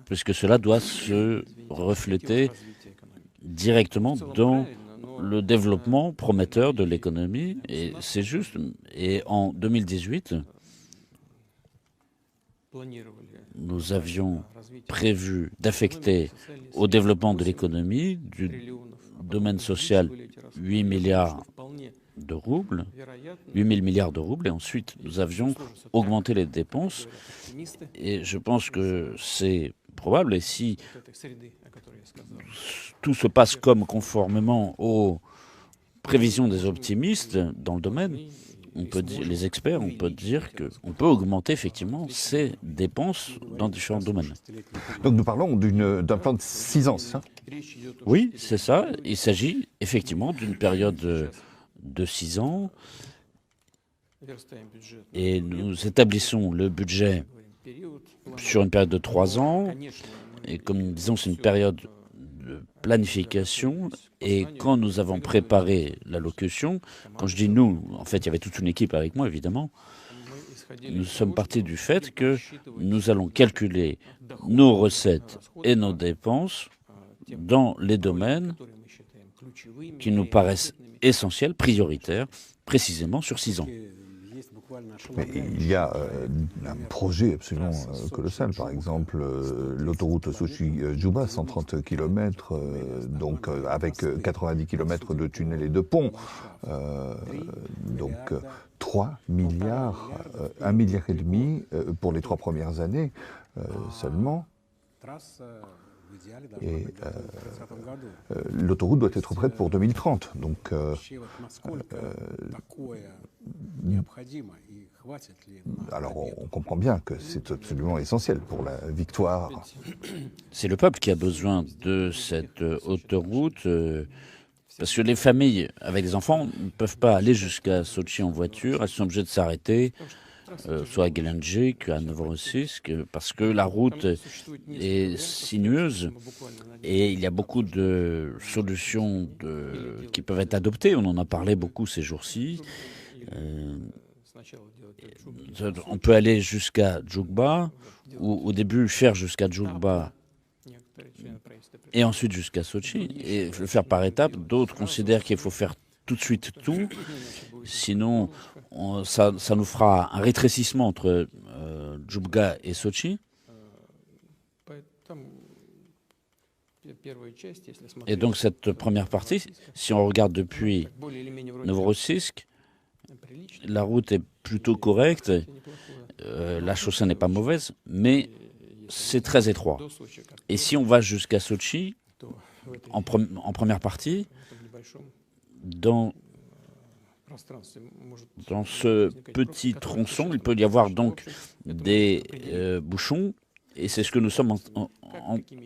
puisque cela doit se refléter directement dans le développement prometteur de l'économie, et c'est juste. Et en 2018, nous avions prévu d'affecter au développement de l'économie, du domaine social, 8 milliards de roubles, 8 000 milliards de roubles, et ensuite nous avions augmenté les dépenses, et je pense que c'est probable, et si tout se passe comme conformément aux prévisions des optimistes dans le domaine, on peut dire, les experts, on peut dire qu'on peut augmenter effectivement ces dépenses dans différents domaines. Donc nous parlons d'un plan de 6 ans, c'est ça? Oui, c'est ça. Il s'agit effectivement d'une période de 6 ans, et nous établissons le budget sur une période de 3 ans, et comme nous disons, c'est une période de planification, et quand nous avons préparé l'allocution, quand je dis nous, en fait, il y avait toute une équipe avec moi, évidemment, nous sommes partis du fait que nous allons calculer nos recettes et nos dépenses dans les domaines qui nous paraissent essentiels, prioritaires, précisément sur 6 ans. Mais il y a un projet absolument colossal, par exemple l'autoroute Sochi-Juba, 130 km, donc avec 90 km de tunnels et de ponts, donc 3 milliards, 1,5 milliard pour les 3 premières années seulement. Et l'autoroute doit être prête pour 2030. Donc, alors on comprend bien que c'est absolument essentiel pour la victoire. C'est le peuple qui a besoin de cette autoroute, parce que les familles avec des enfants ne peuvent pas aller jusqu'à Sochi en voiture, elles sont obligées de s'arrêter, soit à Gelendzhik, à Novorossiysk, parce que la route est sinueuse et il y a beaucoup de solutions qui peuvent être adoptées. On en a parlé beaucoup ces jours-ci. On peut aller jusqu'à Djougba, ou au début faire jusqu'à Djougba et ensuite jusqu'à Sochi, et le faire par étapes. D'autres considèrent qu'il faut faire tout de suite tout, sinon ça nous fera un rétrécissement entre Djougba et Sochi. Et donc cette première partie, si on regarde depuis Novorossiysk, la route est plutôt correcte, la chaussée n'est pas mauvaise, mais c'est très étroit. Et si on va jusqu'à Sochi, en première partie, dans ce petit tronçon, il peut y avoir donc des bouchons, et c'est ce que nous sommes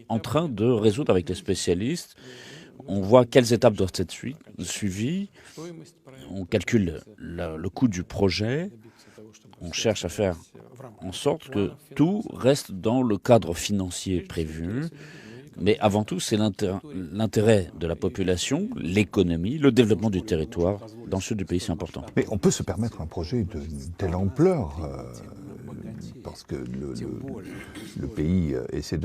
en train de résoudre avec les spécialistes. On voit quelles étapes doivent être suivies, on calcule le coût du projet, on cherche à faire en sorte que tout reste dans le cadre financier prévu. Mais avant tout, c'est l'intérêt de la population, l'économie, le développement du territoire dans le sud du pays, c'est important. Mais on peut se permettre un projet de telle ampleur parce que le pays essaie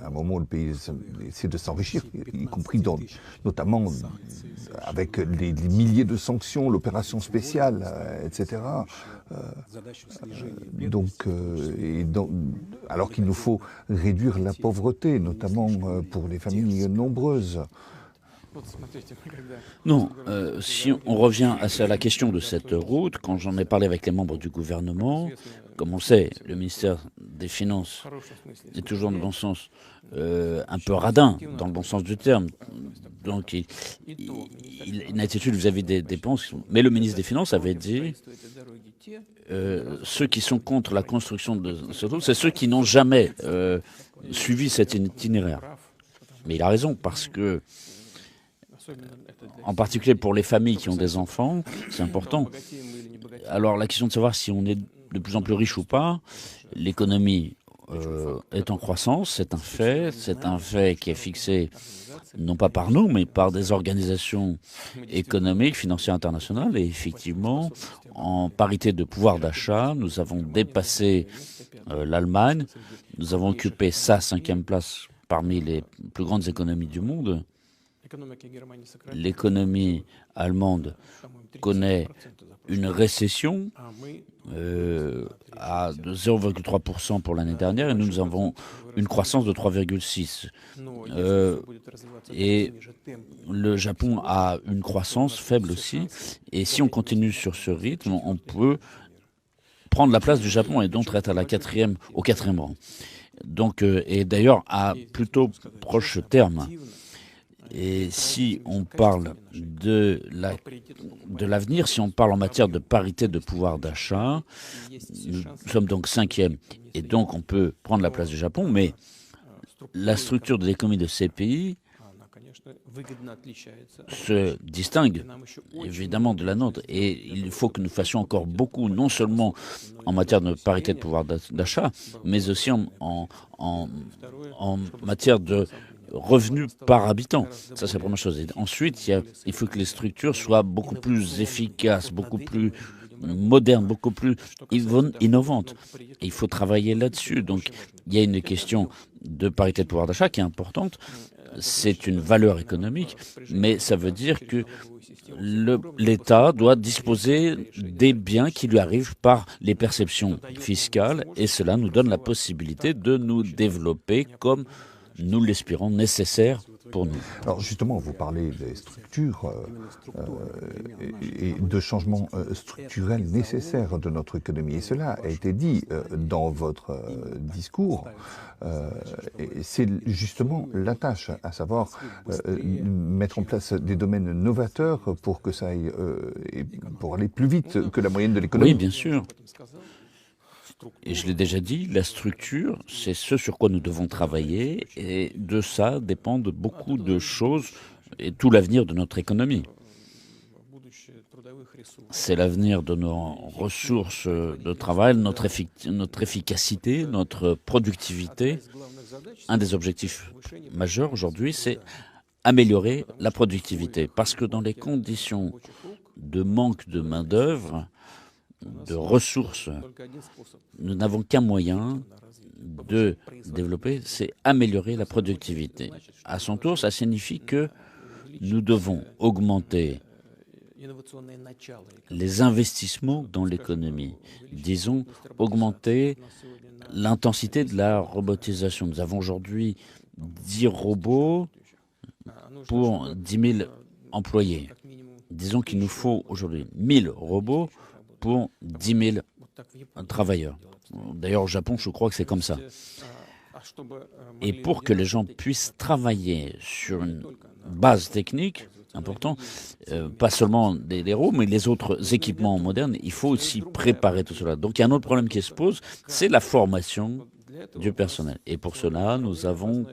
à un moment, le pays essaie de s'enrichir, y compris notamment avec les milliers de sanctions, l'opération spéciale, etc. Alors qu'il nous faut réduire la pauvreté, notamment pour les familles nombreuses. Non, si on revient à la question de cette route, quand j'en ai parlé avec les membres du gouvernement, comme on sait, le ministère des Finances est toujours dans le bon sens, un peu radin, dans le bon sens du terme. Donc il a une attitude vis-à-vis des dépenses. Mais le ministre des Finances avait dit ceux qui sont contre la construction de cette route, c'est ceux qui n'ont jamais suivi cet itinéraire. Mais il a raison, parce que en particulier pour les familles qui ont des enfants, c'est important. Alors la question de savoir si on est de plus en plus riche ou pas, l'économie est en croissance, c'est un fait qui est fixé non pas par nous, mais par des organisations économiques, financières internationales. Et effectivement, en parité de pouvoir d'achat, nous avons dépassé l'Allemagne. Nous avons occupé sa 5e place parmi les plus grandes économies du monde. L'économie allemande connaît une récession de 0,3% pour l'année dernière et nous avons une croissance de 3,6%. Et le Japon a une croissance faible aussi. Et si on continue sur ce rythme, on peut prendre la place du Japon et donc être au 4e rang. Donc, et d'ailleurs à plutôt proche terme. Et si on parle de l'avenir, si on parle en matière de parité de pouvoir d'achat, nous sommes donc 5e. Et donc on peut prendre la place du Japon, mais la structure de l'économie de ces pays se distingue évidemment de la nôtre. Et il faut que nous fassions encore beaucoup, non seulement en matière de parité de pouvoir d'achat, mais aussi en matière de revenus par habitant. Ça, c'est la première chose. Et ensuite, il faut que les structures soient beaucoup plus efficaces, beaucoup plus modernes, beaucoup plus innovantes. Et il faut travailler là-dessus. Donc, il y a une question de parité de pouvoir d'achat qui est importante. C'est une valeur économique, mais ça veut dire que l'État doit disposer des biens qui lui arrivent par les perceptions fiscales, et cela nous donne la possibilité de nous développer comme nous l'espérons nécessaire pour nous. Alors justement, vous parlez des structures et de changements structurels nécessaires de notre économie. Et cela a été dit dans votre discours. Et c'est justement la tâche, à savoir mettre en place des domaines novateurs pour que ça aille, pour aller plus vite que la moyenne de l'économie. Oui, bien sûr. Et je l'ai déjà dit, la structure, c'est ce sur quoi nous devons travailler, et de ça dépendent beaucoup de choses et tout l'avenir de notre économie. C'est l'avenir de nos ressources de travail, notre efficacité, notre productivité. Un des objectifs majeurs aujourd'hui, c'est améliorer la productivité, parce que dans les conditions de manque de main-d'œuvre, de ressources, nous n'avons qu'un moyen de développer, c'est améliorer la productivité. À son tour, ça signifie que nous devons augmenter les investissements dans l'économie. Disons, augmenter l'intensité de la robotisation. Nous avons aujourd'hui 10 robots pour 10 000 employés. Disons qu'il nous faut aujourd'hui 1000 robots pour 10 000 travailleurs. D'ailleurs, au Japon, je crois que c'est comme ça. Et pour que les gens puissent travailler sur une base technique importante, pas seulement des roues, mais les autres équipements modernes, il faut aussi préparer tout cela. Donc, il y a un autre problème qui se pose, c'est la formation du personnel. Et pour cela, nous avons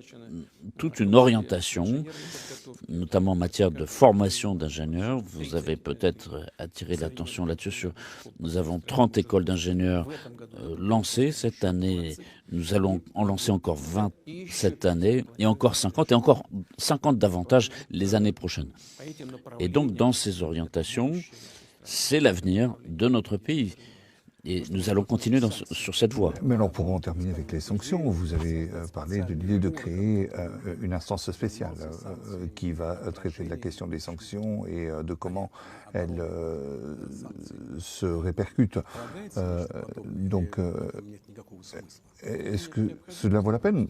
toute une orientation, notamment en matière de formation d'ingénieurs. Vous avez peut-être attiré l'attention là-dessus. Nous avons 30 écoles d'ingénieurs lancées cette année. Nous allons en lancer encore 20 cette année, et encore 50 davantage les années prochaines. Et donc, dans ces orientations, c'est l'avenir de notre pays. Et nous allons continuer sur cette voie. Mais alors, pour en terminer avec les sanctions, vous avez parlé de l'idée de créer une instance spéciale qui va traiter de la question des sanctions et de comment elles se répercutent. Donc, est-ce que cela vaut la peine ?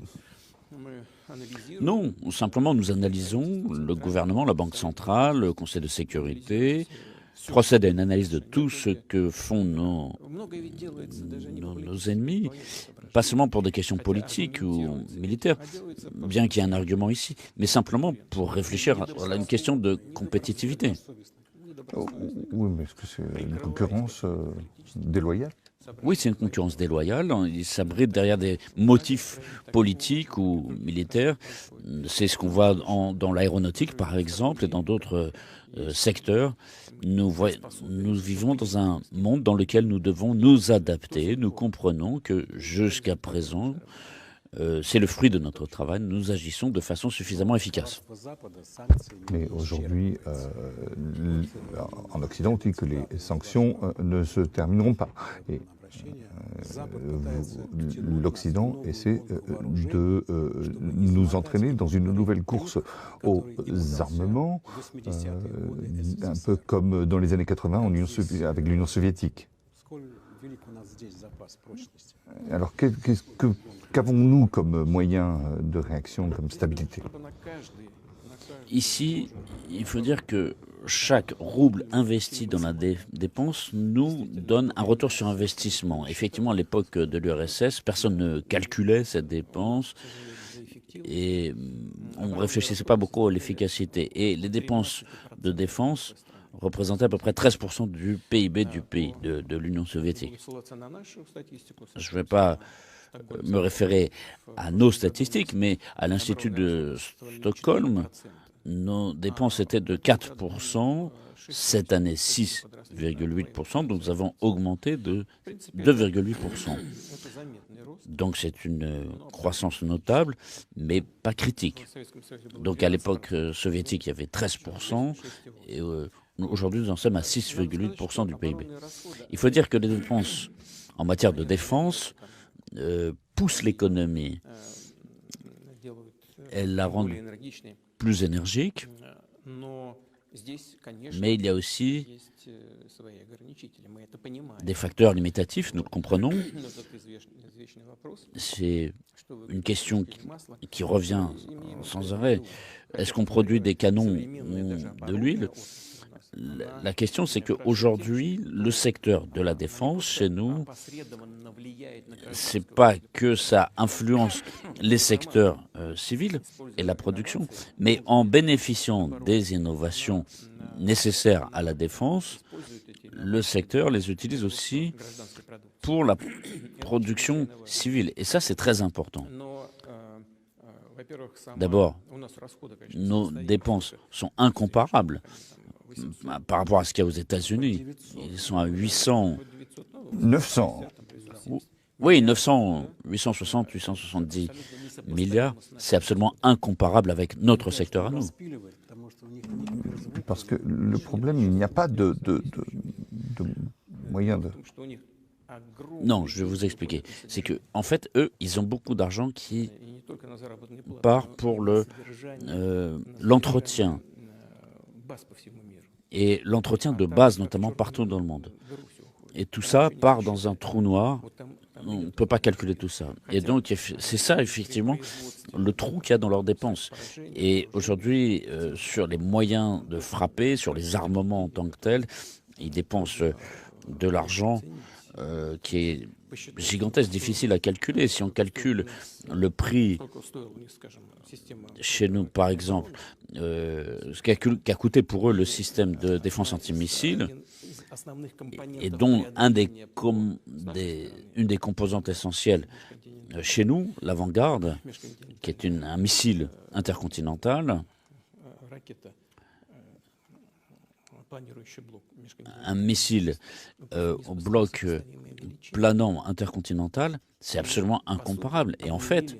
Non, simplement nous analysons, le gouvernement, la Banque centrale, le Conseil de sécurité, procède à une analyse de tout ce que font nos ennemis, pas seulement pour des questions politiques ou militaires, bien qu'il y ait un argument ici, mais simplement pour réfléchir à une question de compétitivité. Oui, mais est-ce que c'est une concurrence déloyale ? Oui, c'est une concurrence déloyale. Ils s'abritent derrière des motifs politiques ou militaires. C'est ce qu'on voit dans l'aéronautique, par exemple, et dans d'autres secteurs. Nous vivons dans un monde dans lequel nous devons nous adapter. Nous comprenons que jusqu'à présent, c'est le fruit de notre travail. Nous agissons de façon suffisamment efficace. Mais aujourd'hui, en Occident, on dit que les sanctions ne se termineront pas. Et l'Occident essaie de nous entraîner dans une nouvelle course aux armements, un peu comme dans les années 80 avec l'Union soviétique. Alors, qu'avons-nous comme moyen de réaction, comme stabilité? Ici, il faut dire que chaque rouble investi dans la dépense nous donne un retour sur investissement. Effectivement, à l'époque de l'URSS, personne ne calculait cette dépense et on ne réfléchissait pas beaucoup à l'efficacité. Et les dépenses de défense représentaient à peu près 13% du PIB du pays, de l'Union soviétique. Je ne vais pas me référer à nos statistiques, mais à l'Institut de Stockholm, nos dépenses étaient de 4%, cette année 6,8%, donc nous avons augmenté de 2,8%. Donc c'est une croissance notable, mais pas critique. Donc à l'époque soviétique, il y avait 13%, et aujourd'hui nous en sommes à 6,8% du PIB. Il faut dire que les dépenses en matière de défense poussent l'économie. Elles la rendent plus énergique, mais il y a aussi des facteurs limitatifs, nous le comprenons. C'est une question qui revient sans arrêt. Est-ce qu'on produit des canons ou de l'huile? La question, c'est qu'aujourd'hui, le secteur de la défense, chez nous, c'est pas que ça influence les secteurs civils et la production, mais en bénéficiant des innovations nécessaires à la défense, le secteur les utilise aussi pour la production civile. Et ça, c'est très important. D'abord, nos dépenses sont incomparables par rapport à ce qu'il y a aux États-Unis. Ils sont à 900. Oui, 900, 860, 870 milliards. C'est absolument incomparable avec notre secteur à nous. Parce que le problème, il n'y a pas de moyen de... Non, je vais vous expliquer. C'est que, en fait, eux, ils ont beaucoup d'argent qui part pour l'entretien. Et l'entretien de base, notamment partout dans le monde. Et tout ça part dans un trou noir. On ne peut pas calculer tout ça. Et donc, c'est ça, effectivement, le trou qu'il y a dans leurs dépenses. Et aujourd'hui, sur les moyens de frapper, sur les armements en tant que tels, ils dépensent de l'argent qui est gigantesque, difficile à calculer. Si on calcule le prix chez nous, par exemple, ce qu'a coûté pour eux le système de défense antimissile, et dont une des composantes essentielles chez nous, la Vanguard, qui est un missile intercontinental, un missile au bloc planant intercontinental, c'est absolument incomparable. Et en fait,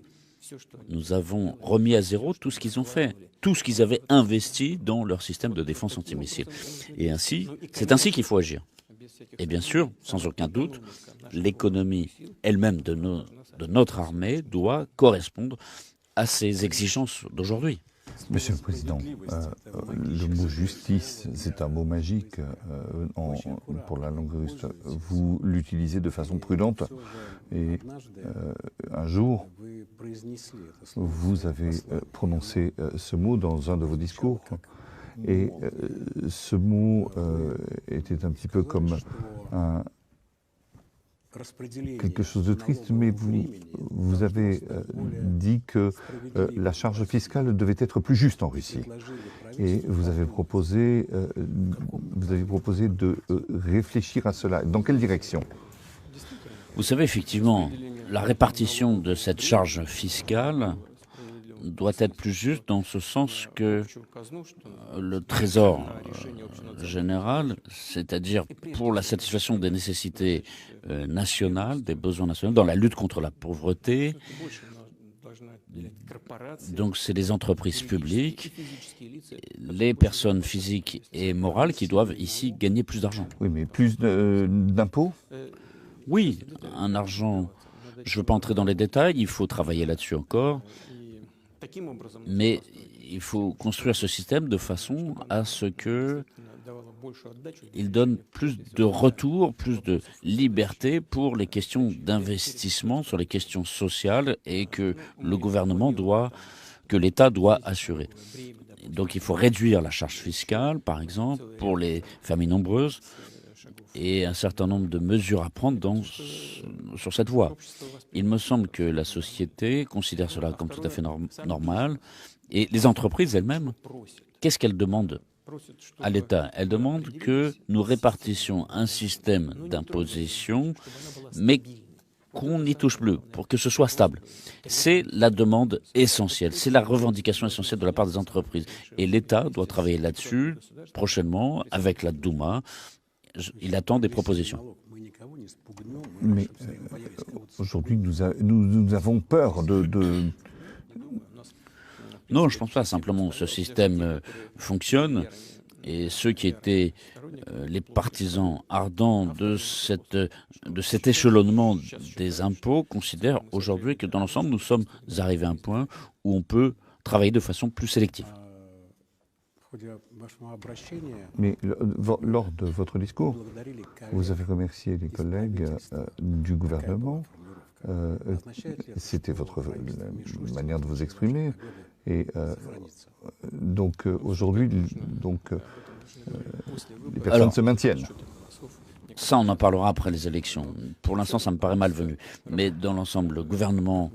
nous avons remis à zéro tout ce qu'ils ont fait, tout ce qu'ils avaient investi dans leur système de défense antimissile. Et c'est ainsi qu'il faut agir. Et bien sûr, sans aucun doute, l'économie elle-même de notre armée doit correspondre à ces exigences d'aujourd'hui. Monsieur le Président, le mot justice, c'est un mot magique pour la langue russe. Vous l'utilisez de façon prudente et un jour, vous avez prononcé ce mot dans un de vos discours. Et ce mot était un petit peu comme quelque chose de triste, mais vous avez dit que la charge fiscale devait être plus juste en Russie. Et vous avez proposé de réfléchir à cela. Dans quelle direction? Vous savez, effectivement, la répartition de cette charge fiscale doit être plus juste dans ce sens que le trésor général, c'est-à-dire pour la satisfaction des nécessités nationales, des besoins nationaux, dans la lutte contre la pauvreté. Donc c'est les entreprises publiques, les personnes physiques et morales qui doivent ici gagner plus d'argent. Oui, mais plus d'impôts? Oui, un argent, je ne veux pas entrer dans les détails, il faut travailler là-dessus encore, mais il faut construire ce système de façon à ce que il donne plus de retour, plus de liberté pour les questions d'investissement sur les questions sociales et que le gouvernement que l'État doit assurer. Donc il faut réduire la charge fiscale, par exemple, pour les familles nombreuses et un certain nombre de mesures à prendre sur cette voie. Il me semble que la société considère cela comme tout à fait normal et les entreprises elles-mêmes, qu'est-ce qu'elles demandent à l'État? Elles demandent que nous répartissions un système d'imposition, mais qu'on n'y touche plus, pour que ce soit stable. C'est la demande essentielle, c'est la revendication essentielle de la part des entreprises. Et l'État doit travailler là-dessus prochainement avec la Douma. Il attend des propositions. Mais aujourd'hui, nous avons peur de... Non, je ne pense pas. Simplement, ce système fonctionne et ceux qui étaient les partisans ardents de cet échelonnement des impôts considèrent aujourd'hui que dans l'ensemble, nous sommes arrivés à un point où on peut travailler de façon plus sélective. Mais lors de votre discours, vous avez remercié les collègues du gouvernement. C'était votre manière de vous exprimer. Et donc aujourd'hui, les personnes se maintiennent. Ça, on en parlera après les élections. Pour l'instant, ça me paraît malvenu. Mais dans l'ensemble, le gouvernement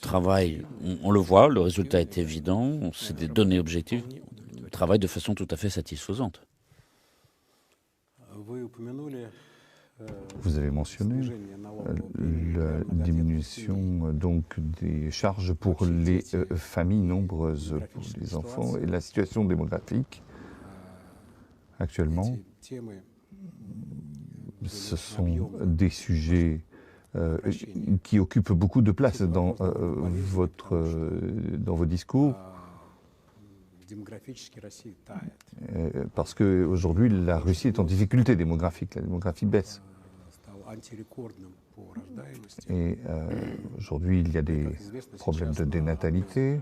travaille, on le voit, le résultat est évident, c'est des données objectives, travaille de façon tout à fait satisfaisante. Vous avez mentionné la diminution donc des charges pour les familles nombreuses, pour les enfants et la situation démographique. Actuellement, ce sont des sujets qui occupent beaucoup de place dans vos discours. Parce qu'aujourd'hui, la Russie est en difficulté démographique, la démographie baisse. Et aujourd'hui, il y a des problèmes de dénatalité.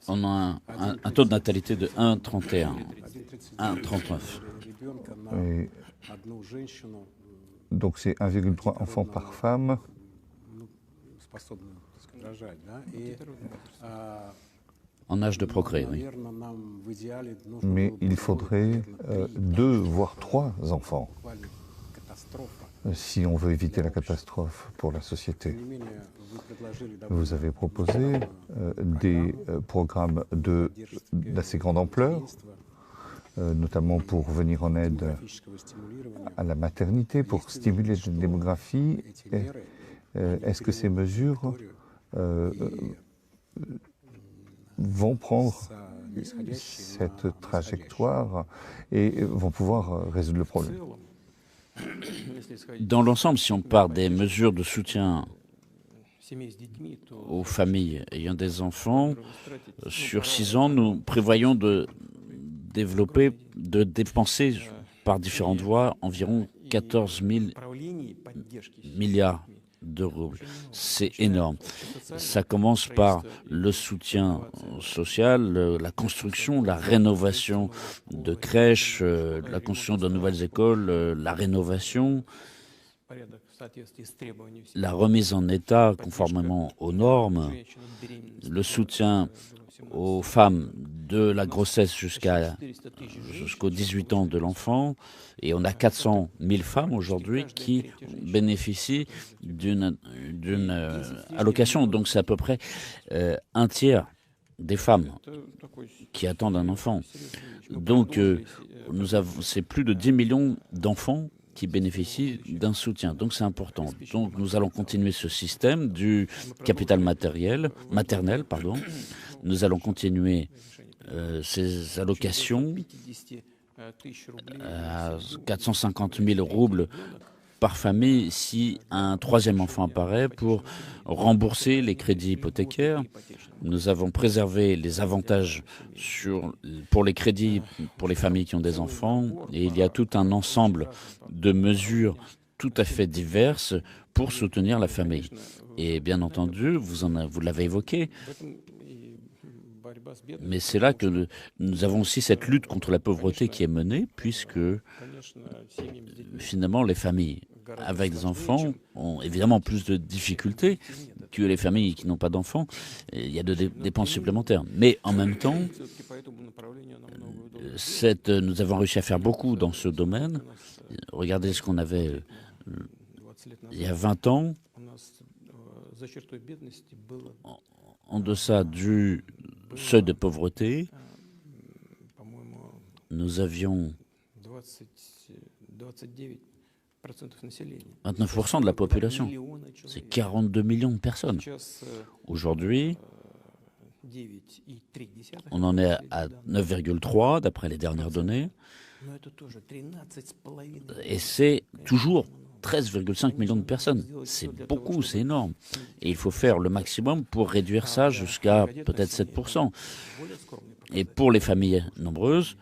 On a un taux de natalité de 1,31, 1,39. Donc c'est 1,3 enfants par femme. En âge de procréer, oui. Mais il faudrait 2 voire 3 enfants si on veut éviter la catastrophe pour la société. Vous avez proposé des programmes d'assez grande ampleur, notamment pour venir en aide à la maternité, pour stimuler la démographie. Est-ce que ces mesures vont prendre cette trajectoire et vont pouvoir résoudre le problème? Dans l'ensemble, si on part des mesures de soutien aux familles ayant des enfants, sur 6 ans, nous prévoyons de dépenser par différentes voies environ 14 000 milliards d'euros. C'est énorme. Ça commence par le soutien social, la construction, la rénovation de crèches, la construction de nouvelles écoles, la rénovation, la remise en état conformément aux normes, le soutien aux femmes de la grossesse jusqu'aux 18 ans de l'enfant. Et on a 400 000 femmes aujourd'hui qui bénéficient d'une allocation. Donc c'est à peu près un tiers des femmes qui attendent un enfant. Donc c'est plus de 10 millions d'enfants qui bénéficient d'un soutien. Donc c'est important. Donc nous allons continuer ce système du capital maternel. Nous allons continuer ces allocations à 450 000 roubles par famille si un troisième enfant apparaît pour rembourser les crédits hypothécaires. Nous avons préservé les avantages pour les crédits pour les familles qui ont des enfants et il y a tout un ensemble de mesures tout à fait diverses pour soutenir la famille. Et bien entendu, vous l'avez évoqué, mais c'est là que nous avons aussi cette lutte contre la pauvreté qui est menée, puisque finalement les familles avec des enfants ont évidemment plus de difficultés que les familles qui n'ont pas d'enfants. Il y a des dépenses supplémentaires. Mais en même temps, nous avons réussi à faire beaucoup dans ce domaine. Regardez ce qu'on avait il y a 20 ans. En deçà du seuil de pauvreté, nous avions 29% de la population. C'est 42 millions de personnes. Aujourd'hui, on en est à 9,3 d'après les dernières données. Et c'est toujours 13,5 millions de personnes. C'est beaucoup, c'est énorme. Et il faut faire le maximum pour réduire ça jusqu'à peut-être 7%. Et pour les familles nombreuses,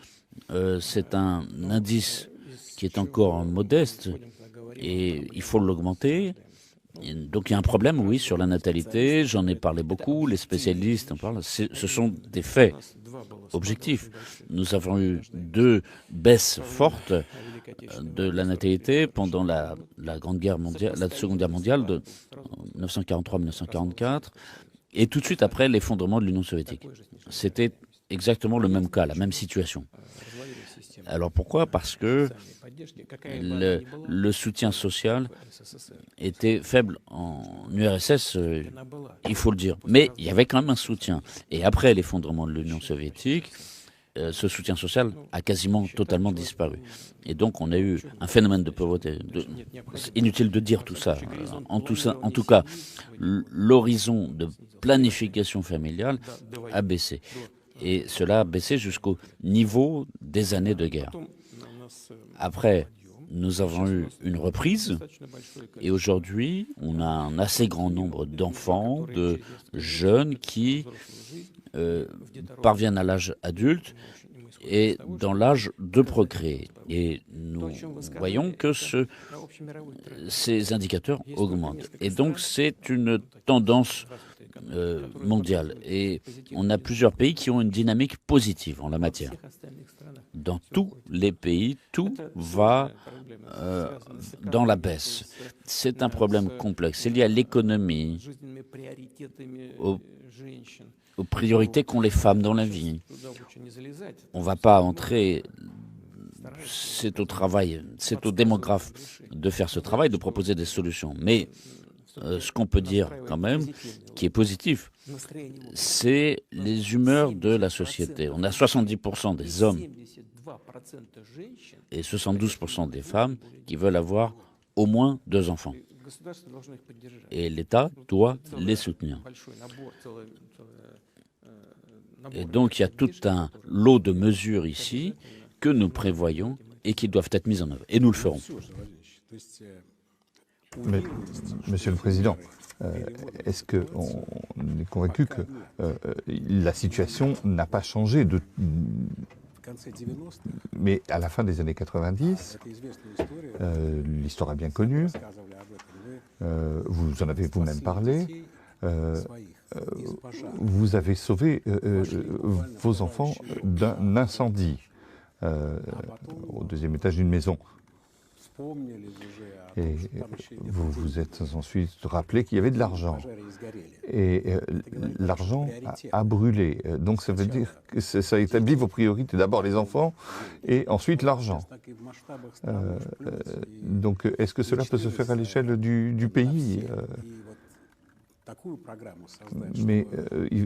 c'est un indice qui est encore modeste et il faut l'augmenter. Donc il y a un problème, oui, sur la natalité. J'en ai parlé beaucoup, les spécialistes en parlent. Ce sont des faits objectifs. Nous avons eu 2 baisses fortes de la natalité pendant la Seconde Guerre mondiale de 1943-1944 et tout de suite après l'effondrement de l'Union soviétique. C'était exactement le même cas, la même situation. Alors pourquoi? Parce que le soutien social était faible en URSS, il faut le dire. Mais il y avait quand même un soutien. Et après l'effondrement de l'Union soviétique, ce soutien social a quasiment totalement disparu. Et donc on a eu un phénomène de pauvreté. Inutile de dire tout ça. En tout cas, l'horizon de planification familiale a baissé. Et cela a baissé jusqu'au niveau des années de guerre. Après, nous avons eu une reprise et aujourd'hui, on a un assez grand nombre d'enfants, de jeunes qui parviennent à l'âge adulte et dans l'âge de procréer. Et nous voyons que ces indicateurs augmentent. Et donc, c'est une tendance mondiale. Et on a plusieurs pays qui ont une dynamique positive en la matière. Dans tous les pays, tout va dans la baisse. C'est un problème complexe. C'est lié à l'économie, aux priorités qu'ont les femmes dans la vie. On ne va pas entrer, c'est au travail, c'est aux démographes de faire ce travail, de proposer des solutions. Mais ce qu'on peut dire quand même, qui est positif, c'est les humeurs de la société. On a 70% des hommes et 72% des femmes qui veulent avoir au moins 2 enfants. Et l'État doit les soutenir. Et donc il y a tout un lot de mesures ici que nous prévoyons et qui doivent être mises en œuvre. Et nous le ferons. Mais, Monsieur le Président, est-ce qu'on est convaincu que la situation n'a pas changé mais à la fin des années 90, l'histoire est bien connue, vous en avez vous-même parlé, vous avez sauvé vos enfants d'un incendie au 2e étage d'une maison. Et vous vous êtes ensuite rappelé qu'il y avait de l'argent. Et l'argent a brûlé. Donc ça veut dire que ça établit vos priorités. D'abord les enfants et ensuite l'argent. Donc est-ce que cela peut se faire à l'échelle du pays? Mais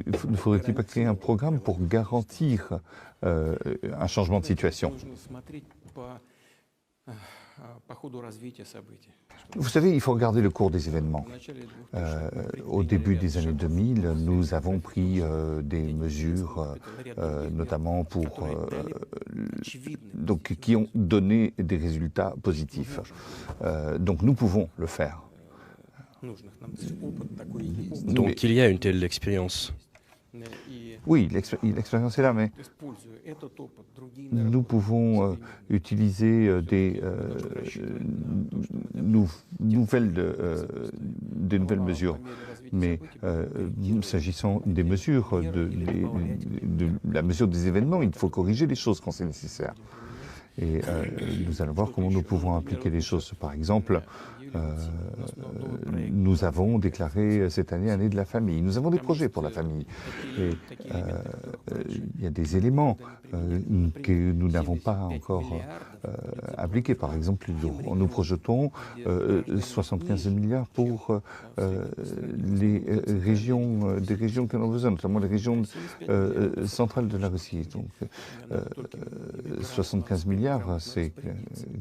ne faudrait-il pas créer un programme pour garantir un changement de situation? Vous savez, il faut regarder le cours des événements. Au début des années 2000, nous avons pris des mesures, notamment donc, qui ont donné des résultats positifs. Donc nous pouvons le faire. Donc il y a une telle expérience. Oui, l'expérience est là, mais nous pouvons utiliser des nouvelles mesures. Mais s'agissant des mesures, de la mesure des événements, il faut corriger les choses quand c'est nécessaire. Et nous allons voir comment nous pouvons appliquer les choses. Par exemple, nous avons déclaré cette année de la famille. Nous avons des projets pour la famille. Et il y a des éléments que nous n'avons pas encore appliqués. Par exemple, nous projetons 75 milliards pour les régions, des régions qui en ont besoin, notamment les régions centrales de la Russie. Donc, 75 milliards, c'est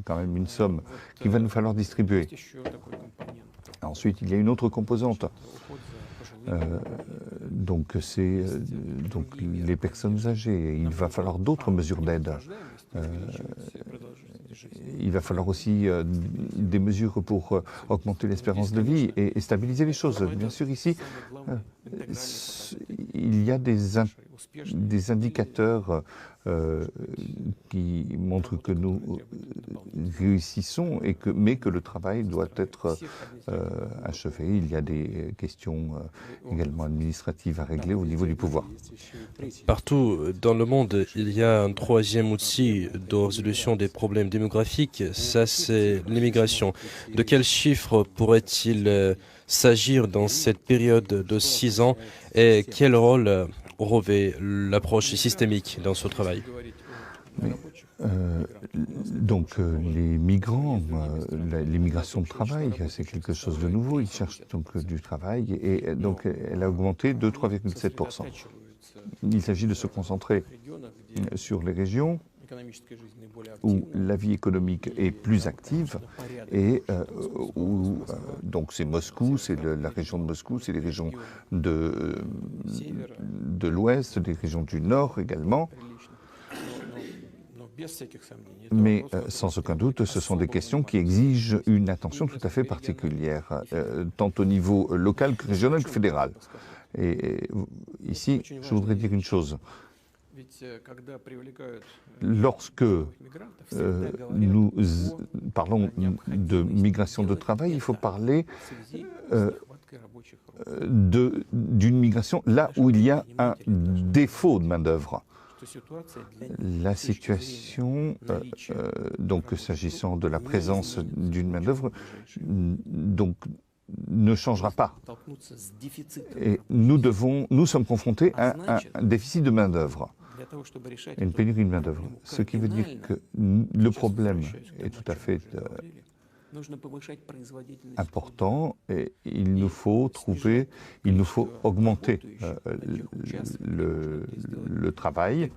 quand même une somme qu'il va nous falloir distribuer. Ensuite, il y a une autre composante. Donc, c'est les personnes âgées. Il va falloir d'autres mesures d'aide. Il va falloir aussi des mesures pour augmenter l'espérance de vie et stabiliser les choses. Bien sûr, ici, il y a des indicateurs qui montrent que nous réussissons, mais que le travail doit être achevé. Il y a des questions également administratives à régler au niveau du pouvoir. Partout dans le monde, il y a un troisième outil de résolution des problèmes démographiques, ça c'est l'immigration. De quels chiffres pourrait-il s'agir dans cette période de 6 ans et quel rôle revêt l'approche systémique dans ce travail? Donc les migrants, l'immigration de travail, c'est quelque chose de nouveau. Ils cherchent donc du travail et donc elle a augmenté de 3,7%. Il s'agit de se concentrer sur les régions où la vie économique est plus active et où donc c'est Moscou, c'est la région de Moscou, c'est les régions de l'Ouest, des régions du Nord également. Mais sans aucun doute, ce sont des questions qui exigent une attention tout à fait particulière, tant au niveau local que régional que fédéral. Et ici, je voudrais dire une chose. Lorsque nous parlons de migration de travail, il faut parler d'une migration là où il y a un défaut de main-d'œuvre. La situation, donc s'agissant de la présence d'une main-d'œuvre, donc ne changera pas. Et nous sommes confrontés à un déficit de main-d'œuvre, une pénurie de main-d'œuvre. Ce qui veut dire que le problème est tout à fait important et il nous faut augmenter le travail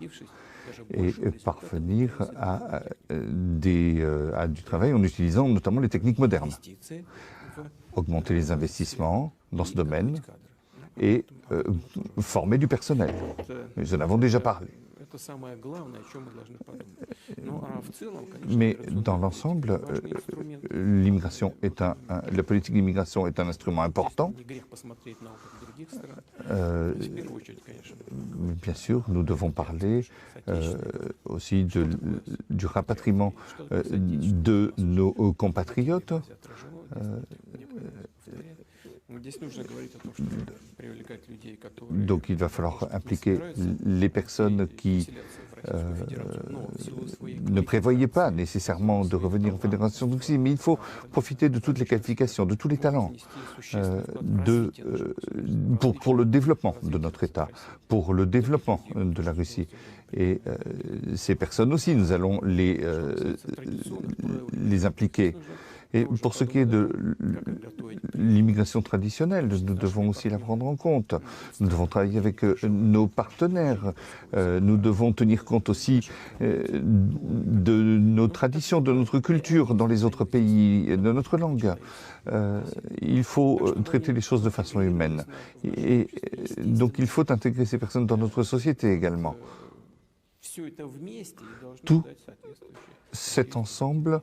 et parvenir à du travail en utilisant notamment les techniques modernes. Augmenter les investissements dans ce domaine et former du personnel. Nous en avons déjà parlé. Mais dans l'ensemble, la politique d'immigration est un instrument important. Bien sûr, nous devons parler aussi du rapatriement de nos compatriotes. Donc il va falloir impliquer les personnes qui ne prévoyaient pas nécessairement de revenir en Fédération de Russie, mais il faut profiter de toutes les qualifications, de tous les talents, pour le développement de notre État, pour le développement de la Russie. Et ces personnes aussi, nous allons les impliquer. Et pour ce qui est de l'immigration traditionnelle, nous devons aussi la prendre en compte. Nous devons travailler avec nos partenaires. Nous devons tenir compte aussi de nos traditions, de notre culture dans les autres pays, de notre langue. Il faut traiter les choses de façon humaine. Et donc il faut intégrer ces personnes dans notre société également. Tout cet ensemble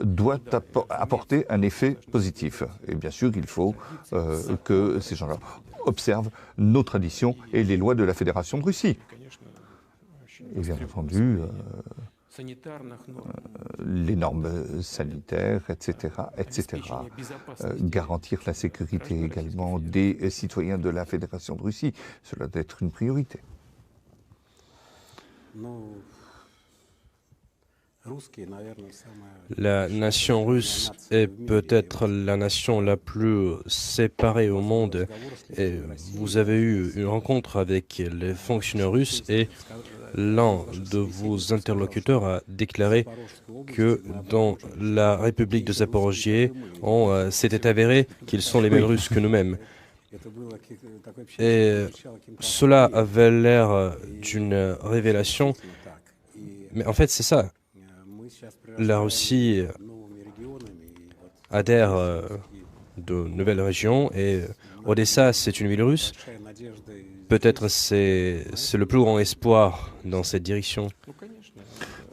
doit apporter un effet positif. Et bien sûr, il faut que ces gens-là observent nos traditions et les lois de la Fédération de Russie. Et bien entendu, les normes sanitaires, etc., etc. Garantir la sécurité également des citoyens de la Fédération de Russie, cela doit être une priorité. La nation russe est peut-être la nation la plus séparée au monde. Et vous avez eu une rencontre avec les fonctionnaires russes et l'un de vos interlocuteurs a déclaré que dans la République de Zaporogie, on s'était avéré qu'ils sont les mêmes Russes que nous-mêmes. Et cela avait l'air d'une révélation. Mais en fait, c'est ça. La Russie adhère de nouvelles régions et Odessa, c'est une ville russe. Peut-être c'est le plus grand espoir dans cette direction.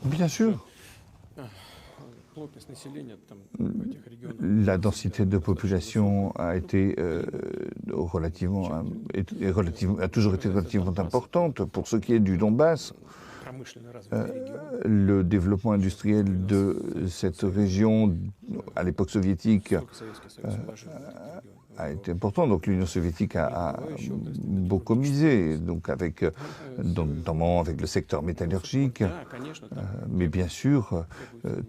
Bien sûr. La densité de population a été a toujours été relativement importante. Pour ce qui est du Donbass, le développement industriel de cette région, à l'époque soviétique, a été important. Donc l'Union soviétique a beaucoup misé, donc notamment avec le secteur métallurgique. Mais bien sûr,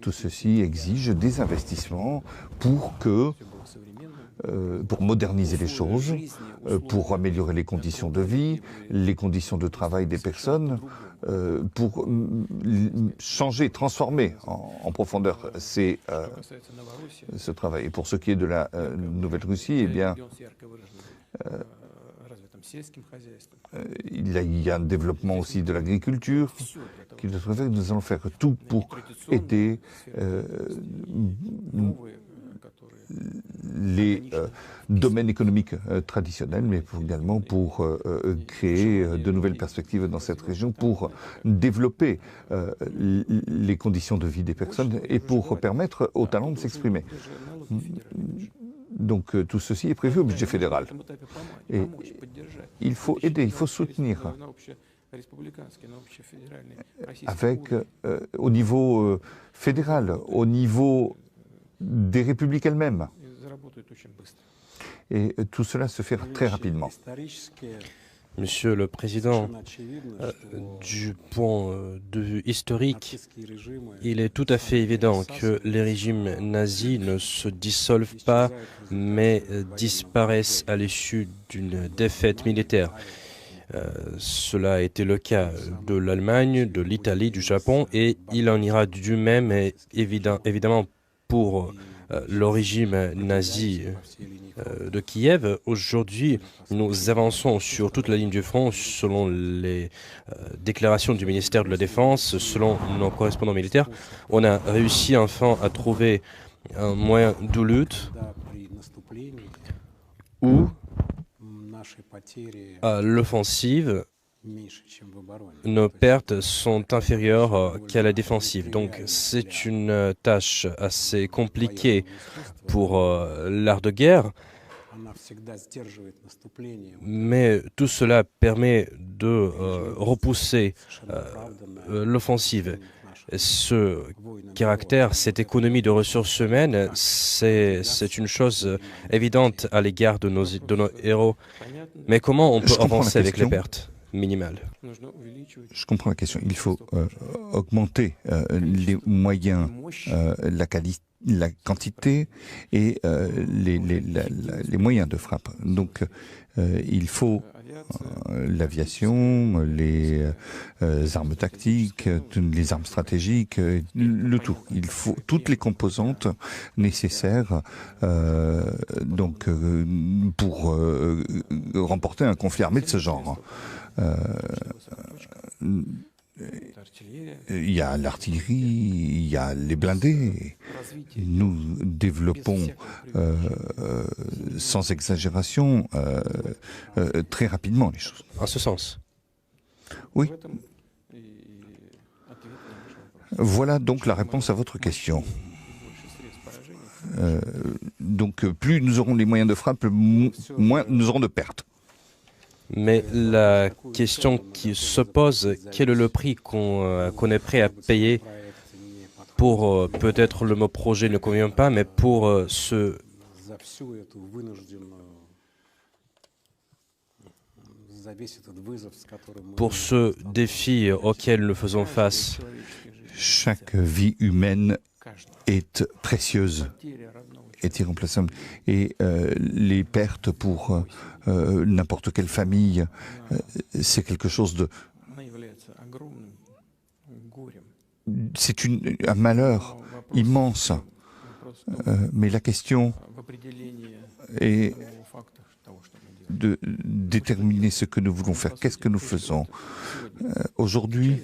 tout ceci exige des investissements pour moderniser les choses, pour améliorer les conditions de vie, les conditions de travail des personnes, pour changer, transformer en profondeur ce travail. Et pour ce qui est de la Nouvelle-Russie, eh bien, il y a un développement aussi de l'agriculture qui doit se faire. Nous allons faire tout pour aider les domaines économiques traditionnels, mais également pour créer de nouvelles perspectives dans cette région, pour développer les conditions de vie des personnes et pour permettre aux talents de s'exprimer. Donc tout ceci est prévu au budget fédéral. Et il faut aider, il faut soutenir au niveau fédéral, au niveau des républiques elles-mêmes. Et tout cela se fait très rapidement. Monsieur le Président, du point de vue historique, il est tout à fait évident que les régimes nazis ne se dissolvent pas, mais disparaissent à l'issue d'une défaite militaire. Cela a été le cas de l'Allemagne, de l'Italie, du Japon, et il en ira du même, évidemment, pour le régime nazi de Kiev. Aujourd'hui, nous avançons sur toute la ligne du front selon les déclarations du ministère de la Défense, selon nos correspondants militaires. On a réussi enfin à trouver un moyen de lutte où, à l'offensive, nos pertes sont inférieures qu'à la défensive. Donc c'est une tâche assez compliquée pour l'art de guerre, mais tout cela permet de repousser l'offensive. Ce caractère, cette économie de ressources humaines, c'est une chose évidente à l'égard de nos héros. Mais comment on peut avancer avec les pertes minimales? Je comprends la question. Il faut augmenter les moyens, la quantité et les moyens de frappe. Donc il faut l'aviation, les armes tactiques, les armes stratégiques, le tout. Il faut toutes les composantes nécessaires pour remporter un conflit armé de ce genre. Il y a l'artillerie, il y a les blindés. Nous développons, sans exagération, très rapidement les choses. En ce sens. Oui. Voilà donc la réponse à votre question. Donc plus nous aurons les moyens de frappe, moins nous aurons de pertes. Mais la question qui se pose, quel est le prix qu'on est prêt à payer pour, peut-être le mot projet ne convient pas, mais pour ce défi auquel nous faisons face. Chaque vie humaine est précieuse, est irremplaçable. Et les pertes pour n'importe quelle famille, c'est quelque chose de... C'est un malheur immense. Mais la question est de déterminer ce que nous voulons faire. Qu'est-ce que nous faisons? Aujourd'hui,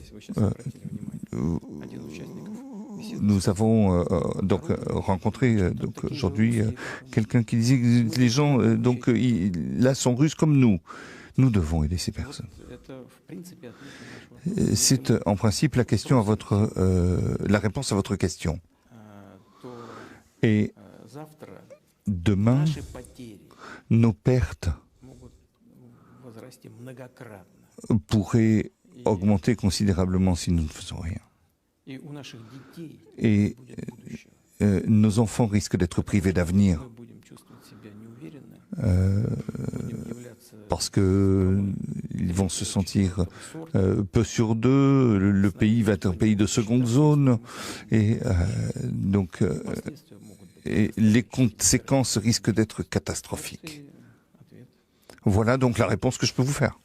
nous avons rencontré aujourd'hui quelqu'un qui disait que les gens là sont russes comme nous. Nous devons aider ces personnes. C'est en principe la réponse à votre question. Et demain, nos pertes pourraient augmenter considérablement si nous ne faisons rien. Et nos enfants risquent d'être privés d'avenir parce qu'ils vont se sentir peu sûrs d'eux. Le pays va être un pays de seconde zone et les conséquences risquent d'être catastrophiques. Voilà donc la réponse que je peux vous faire.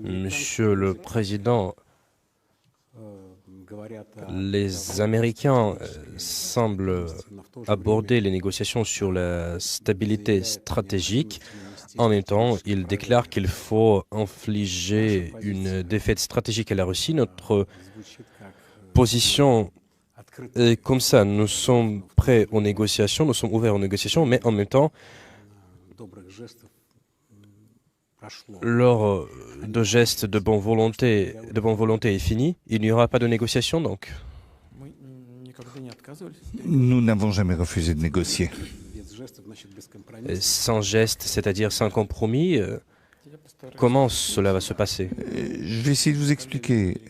Monsieur le Président, les Américains semblent aborder les négociations sur la stabilité stratégique. En même temps, ils déclarent qu'il faut infliger une défaite stratégique à la Russie. Notre position est comme ça. Nous sommes prêts aux négociations, nous sommes ouverts aux négociations, mais en même temps, l'heure de gestes de bonne volonté est finie. Il n'y aura pas de négociation, donc. Nous n'avons jamais refusé de négocier. Sans geste, c'est-à-dire sans compromis, comment cela va se passer? Je vais essayer de vous expliquer.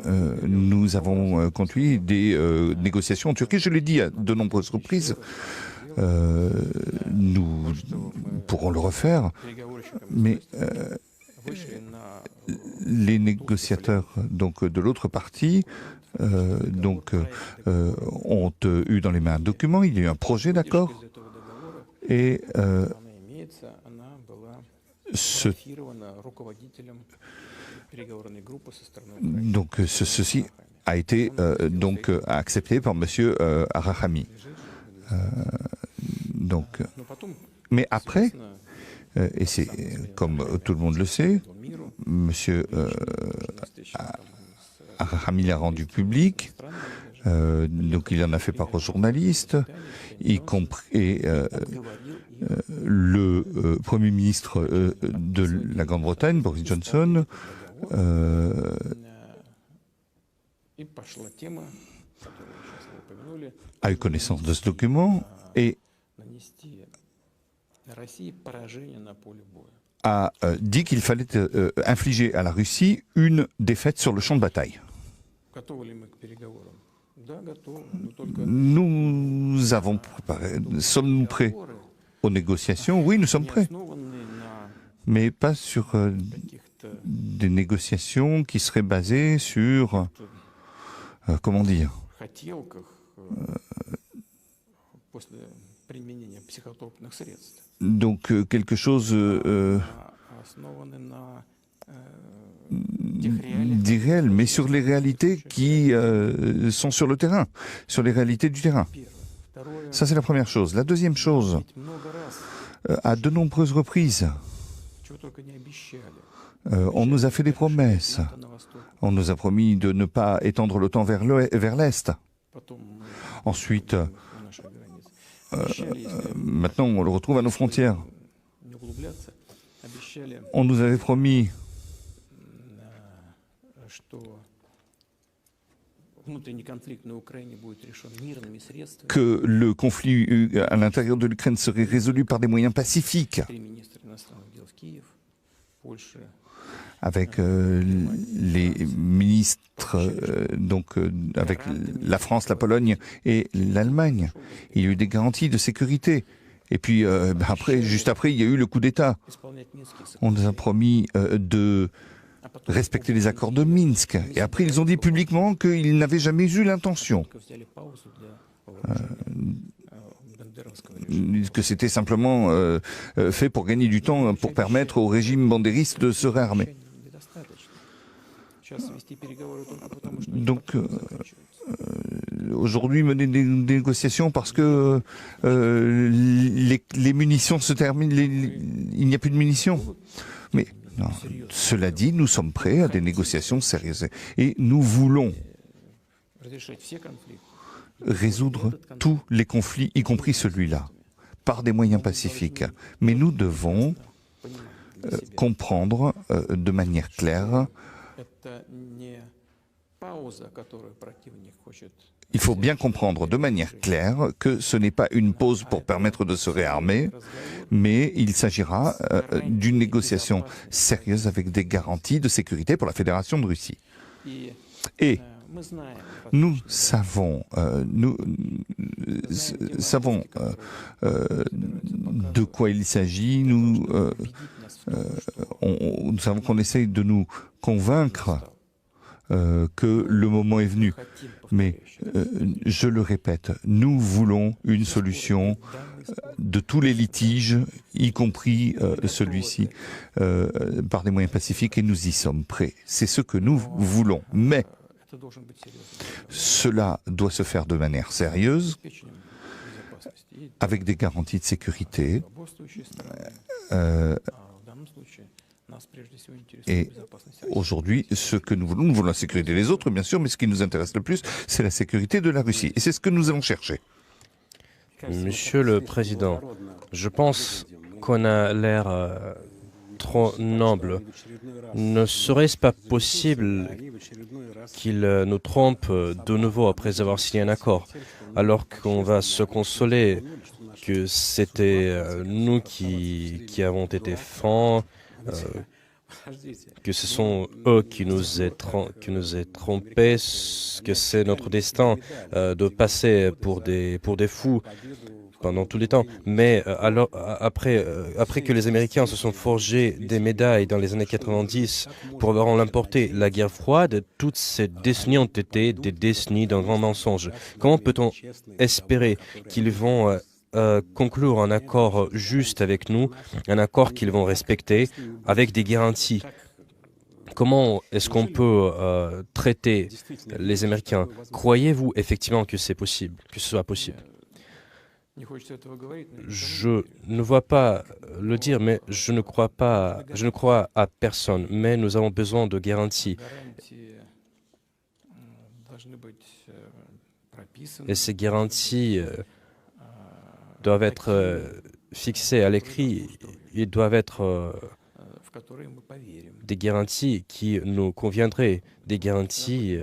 Nous avons conduit des négociations en Turquie, je l'ai dit à de nombreuses reprises. Nous pourrons le refaire, mais les négociateurs de l'autre partie ont eu dans les mains un document, il y a eu un projet d'accord, et ceci a été accepté par M. Arahami. Mais après, et c'est comme tout le monde le sait, M. Arahami l'a rendu public, donc il en a fait part aux journalistes, y compris le Premier ministre de la Grande-Bretagne, Boris Johnson, a eu connaissance de ce document et a dit qu'il fallait infliger à la Russie une défaite sur le champ de bataille. Nous avons préparé. Sommes-nous prêts aux négociations? Oui, nous sommes prêts. Mais pas sur des négociations qui seraient basées sur... comment dire donc quelque chose des réels, mais sur les réalités qui sont sur le terrain, sur les réalités du terrain. Ça, c'est la première chose. La deuxième chose, à de nombreuses reprises, on nous a fait des promesses. On nous a promis de ne pas étendre l'OTAN vers l'Est. Ensuite, maintenant, on le retrouve à nos frontières. On nous avait promis que le conflit à l'intérieur de l'Ukraine serait résolu par des moyens pacifiques, avec les ministres, avec la France, la Pologne et l'Allemagne. Il y a eu des garanties de sécurité. Et puis juste après, il y a eu le coup d'État. On nous a promis de respecter les accords de Minsk. Et après, ils ont dit publiquement qu'ils n'avaient jamais eu l'intention. Que c'était simplement fait pour gagner du temps, pour permettre au régime bandériste de se réarmer. Donc, aujourd'hui, mener des négociations parce que les munitions se terminent, il n'y a plus de munitions. Mais non, cela dit, nous sommes prêts à des négociations sérieuses. Et nous voulons résoudre tous les conflits, y compris celui-là, par des moyens pacifiques. Mais nous devons comprendre de manière claire. Il faut bien comprendre de manière claire que ce n'est pas une pause pour permettre de se réarmer, mais il s'agira d'une négociation sérieuse avec des garanties de sécurité pour la Fédération de Russie. Et nous savons, de quoi il s'agit. Nous savons qu'on essaye de nous convaincre que le moment est venu. Mais je le répète, nous voulons une solution de tous les litiges, y compris celui-ci, par des moyens pacifiques, et nous y sommes prêts. C'est ce que nous voulons. Mais cela doit se faire de manière sérieuse, avec des garanties de sécurité. Et aujourd'hui, ce que nous voulons la sécurité des autres, bien sûr, mais ce qui nous intéresse le plus, c'est la sécurité de la Russie. Et c'est ce que nous allons chercher. Monsieur le Président, je pense qu'on a l'air trop noble. Ne serait-ce pas possible qu'il nous trompe de nouveau après avoir signé un accord, alors qu'on va se consoler que c'était nous qui avons été francs, que ce sont eux qui nous aient trompés, que c'est notre destin de passer pour des fous pendant tout le temps. Mais alors, après que les Américains se sont forgés des médailles dans les années 90 pour avoir l'emporté la guerre froide, toutes ces décennies ont été des décennies d'un grand mensonge. Comment peut-on espérer qu'ils vont conclure un accord juste avec nous, un accord qu'ils vont respecter, avec des garanties? Comment est-ce qu'on peut traiter les Américains? Croyez-vous effectivement que c'est possible, que ce soit possible? Je ne vois pas le dire, mais je ne crois à personne, mais nous avons besoin de garanties. Et ces garanties doivent être fixées à l'écrit. Ils doivent être des garanties qui nous conviendraient, des garanties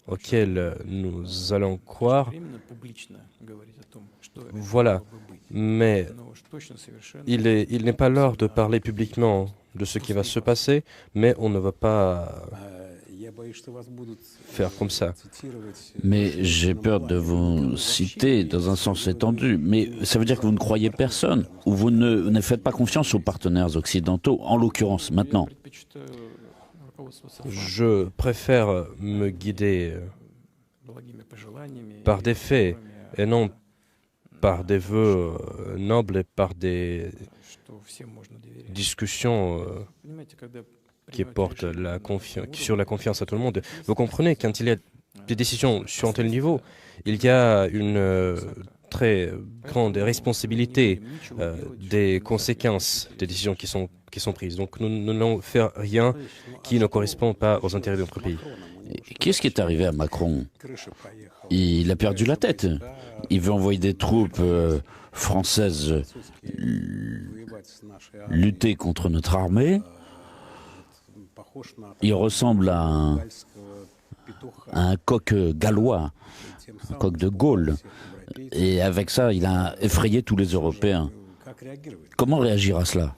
auxquelles nous allons croire. Voilà, mais il n'est pas l'heure de parler publiquement de ce qui va se passer, mais on ne va pas faire comme ça. Mais j'ai peur de vous citer dans un sens étendu, mais ça veut dire que vous ne croyez personne, ou vous ne faites pas confiance aux partenaires occidentaux, en l'occurrence, maintenant. Je préfère me guider par des faits et non par des vœux nobles et par des discussions qui portent sur la confiance à tout le monde. Vous comprenez, quand il y a des décisions sur un tel niveau, il y a une très grande responsabilité des conséquences des décisions qui sont prises. Donc nous n'allons faire rien qui ne correspond pas aux intérêts de notre pays. Qu'est-ce qui est arrivé à Macron? Il a perdu la tête. Il veut envoyer des troupes françaises lutter contre notre armée. Il ressemble à un coq gallois, un coq de Gaulle. Et avec ça, il a effrayé tous les Européens. Comment réagir à cela?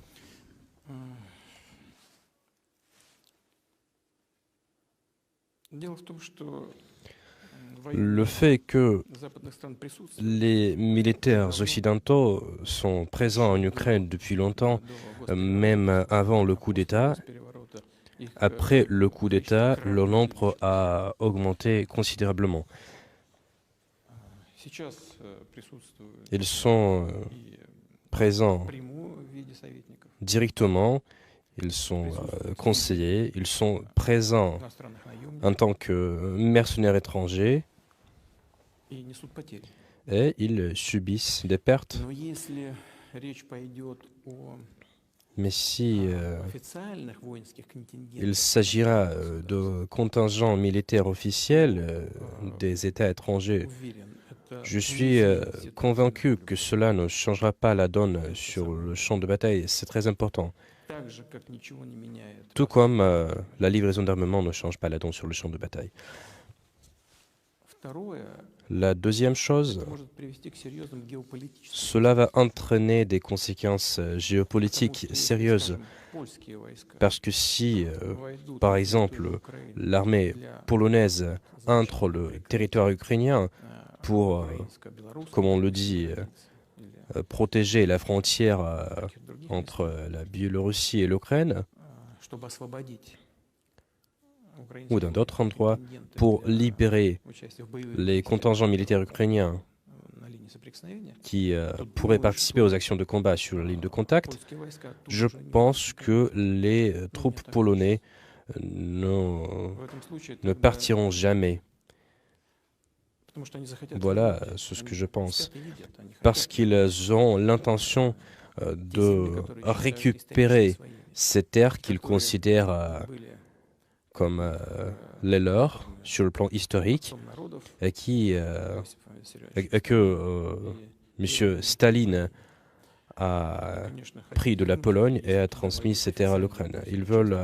Le fait que les militaires occidentaux sont présents en Ukraine depuis longtemps, même avant le coup d'État, après le coup d'État, leur nombre a augmenté considérablement. Ils sont présents directement, ils sont conseillers, ils sont présents en tant que mercenaires étrangers et ils subissent des pertes. Mais si il s'agira de contingents militaires officiels des États étrangers, je suis convaincu que cela ne changera pas la donne sur le champ de bataille. C'est très important. Tout comme la livraison d'armement ne change pas la donne sur le champ de bataille. La deuxième chose, cela va entraîner des conséquences géopolitiques sérieuses. Parce que si, par exemple, l'armée polonaise entre le territoire ukrainien pour, comme on le dit, protéger la frontière entre la Biélorussie et l'Ukraine, ou dans d'autres endroits, pour libérer les contingents militaires ukrainiens qui pourraient participer aux actions de combat sur la ligne de contact, je pense que les troupes polonaises ne partiront jamais. Voilà ce que je pense. Parce qu'ils ont l'intention de récupérer ces terres qu'ils considèrent comme les leurs sur le plan historique et que M. Staline a pris de la Pologne et a transmis ces terres à l'Ukraine. Ils veulent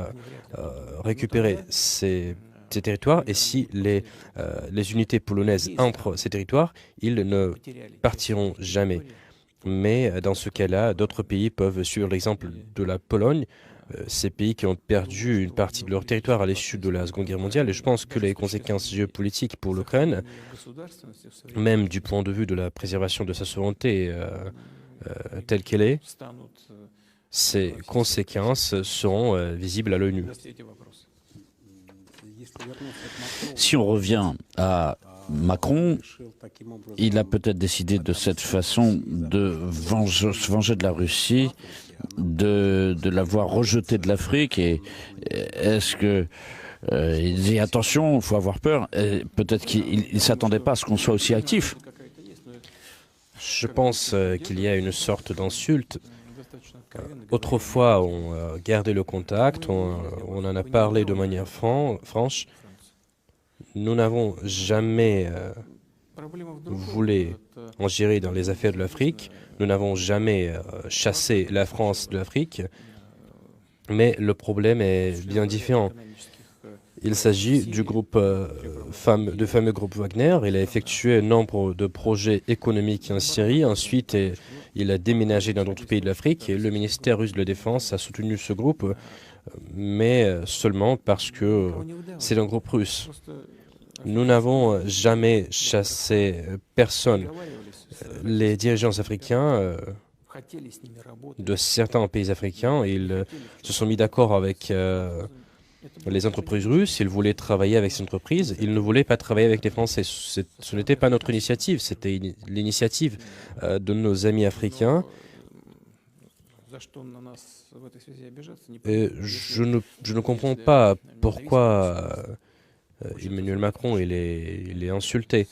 récupérer ces territoires et si les unités polonaises entrent ces territoires, ils ne partiront jamais. Mais dans ce cas-là, d'autres pays peuvent suivre l'exemple de la Pologne, ces pays qui ont perdu une partie de leur territoire à l'issue de la Seconde Guerre mondiale. Et je pense que les conséquences géopolitiques pour l'Ukraine, même du point de vue de la préservation de sa souveraineté telle qu'elle est, ces conséquences seront visibles à l'ONU. Si on revient à Macron, il a peut-être décidé de cette façon de se venger de la Russie, de l'avoir rejeté de l'Afrique. Et est-ce que il dit attention, il faut avoir peur. Peut-être qu'il ne s'attendait pas à ce qu'on soit aussi actif. Je pense qu'il y a une sorte d'insulte. Autrefois, on gardait le contact, on en a parlé de manière franche. Nous n'avons jamais voulu en gérer dans les affaires de l'Afrique. Nous n'avons jamais chassé la France de l'Afrique. Mais le problème est bien différent. Il s'agit du fameux groupe Wagner. Il a effectué un nombre de projets économiques en Syrie. Ensuite, il a déménagé dans d'autres pays de l'Afrique. Et le ministère russe de la Défense a soutenu ce groupe, mais seulement parce que c'est un groupe russe. Nous n'avons jamais chassé personne. Les dirigeants africains de certains pays africains, ils se sont mis d'accord avec les entreprises russes, ils voulaient travailler avec ces entreprises, ils ne voulaient pas travailler avec les Français. Ce n'était pas notre initiative, c'était l'initiative de nos amis africains. Et je ne comprends pas pourquoi Emmanuel Macron il est insulté.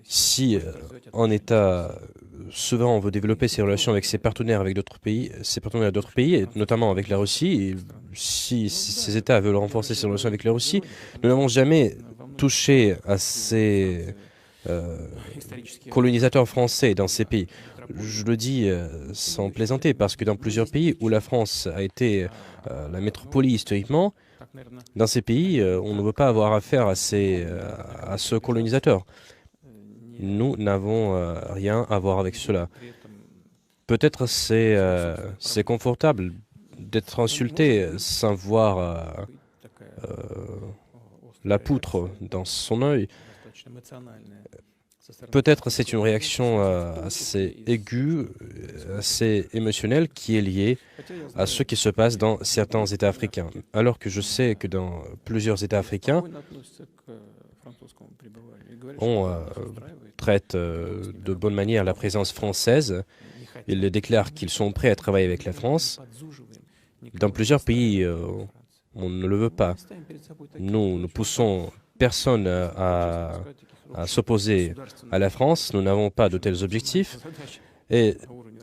Si un État souverain veut développer ses relations avec ses partenaires d'autres pays, et notamment avec la Russie, si ces États veulent renforcer ses relations avec la Russie, nous n'avons jamais touché à ces colonisateurs français dans ces pays. Je le dis sans plaisanter, parce que dans plusieurs pays où la France a été la métropole historiquement, dans ces pays, on ne veut pas avoir affaire à ce colonisateur. Nous n'avons rien à voir avec cela. Peut-être c'est confortable d'être insulté sans voir la poutre dans son œil. Peut-être c'est une réaction assez aiguë, assez émotionnelle qui est liée à ce qui se passe dans certains États africains. Alors que je sais que dans plusieurs États africains, on traite de bonne manière la présence française. Ils déclarent qu'ils sont prêts à travailler avec la France. Dans plusieurs pays, on ne le veut pas. Nous ne poussons personne à s'opposer à la France. Nous n'avons pas de tels objectifs. Et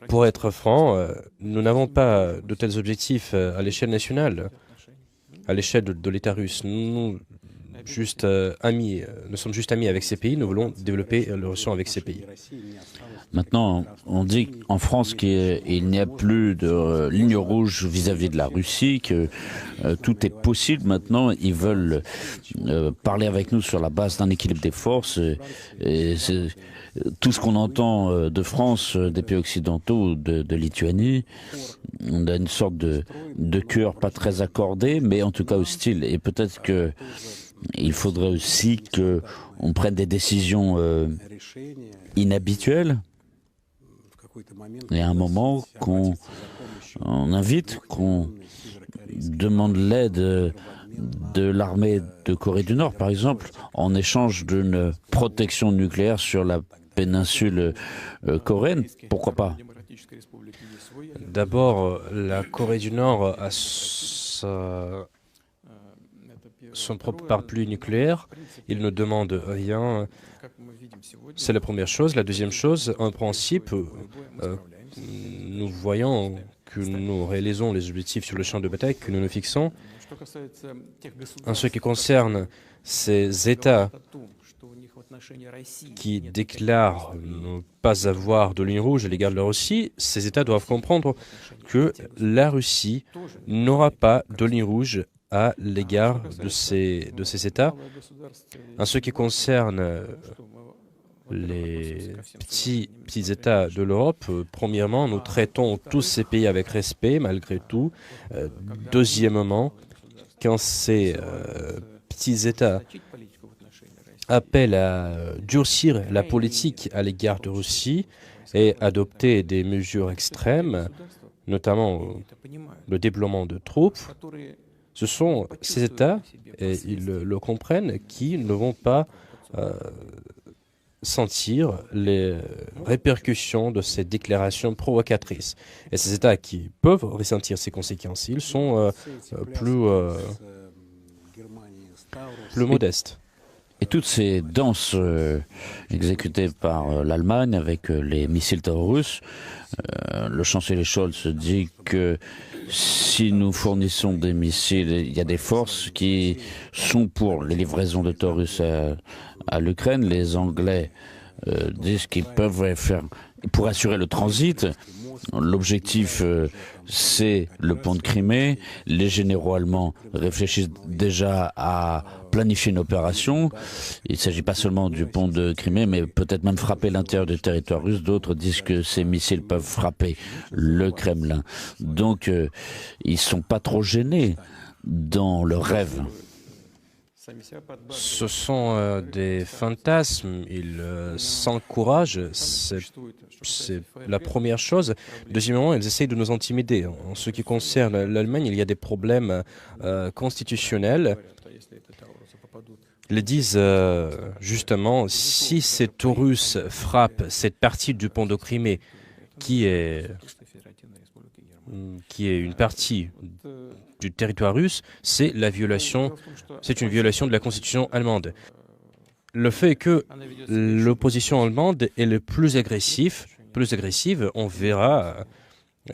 pour être franc, nous n'avons pas de tels objectifs à l'échelle nationale, à l'échelle de l'État russe. Nous sommes juste amis avec ces pays. Nous voulons développer les relations avec ces pays. Maintenant, on dit en France qu'il n'y a plus de ligne rouge vis-à-vis de la Russie, que tout est possible maintenant. Ils veulent parler avec nous sur la base d'un équilibre des forces. Et c'est tout ce qu'on entend de France, des pays occidentaux, de Lituanie. On a une sorte de cœur pas très accordé, mais en tout cas hostile. Et peut-être que il faudrait aussi qu'on prenne des décisions inhabituelles. Il y a un moment qu'on invite, qu'on demande l'aide de l'armée de Corée du Nord, par exemple, en échange d'une protection nucléaire sur la péninsule coréenne. Pourquoi pas? D'abord, la Corée du Nord a son propre parapluie nucléaire. Il ne demande rien. C'est la première chose. La deuxième chose, en principe, nous voyons que nous réalisons les objectifs sur le champ de bataille que nous nous fixons. En ce qui concerne ces États qui déclarent ne pas avoir de ligne rouge à l'égard de la Russie, ces États doivent comprendre que la Russie n'aura pas de ligne rouge à l'égard de ces États. En ce qui concerne les petits États de l'Europe, premièrement, nous traitons tous ces pays avec respect, malgré tout. Deuxièmement, quand ces petits États appellent à durcir la politique à l'égard de Russie et adopter des mesures extrêmes, notamment le déploiement de troupes, ce sont ces États, et ils le comprennent, qui ne vont pas sentir les répercussions de ces déclarations provocatrices. Et ces États qui peuvent ressentir ces conséquences, ils sont plus modestes. Et toutes ces danses exécutées par l'Allemagne avec les missiles terroristes, le chancelier Scholz dit que si nous fournissons des missiles, il y a des forces qui sont pour les livraisons de terroristes à l'Ukraine. Les Anglais disent qu'ils peuvent faire pour assurer le transit. L'objectif, c'est le pont de Crimée. Les généraux allemands réfléchissent déjà à planifier une opération. Il ne s'agit pas seulement du pont de Crimée, mais peut-être même frapper l'intérieur du territoire russe. D'autres disent que ces missiles peuvent frapper le Kremlin. Donc, ils ne sont pas trop gênés dans leurs rêves. Ce sont des fantasmes, ils s'encouragent, c'est la première chose. Deuxièmement, ils essayent de nous intimider. En ce qui concerne l'Allemagne, il y a des problèmes constitutionnels. Ils disent justement, si ces Taurus frappent cette partie du pont de Crimée, qui est une partie du territoire russe, c'est une violation de la constitution allemande. Le fait que l'opposition allemande est le plus agressive, on verra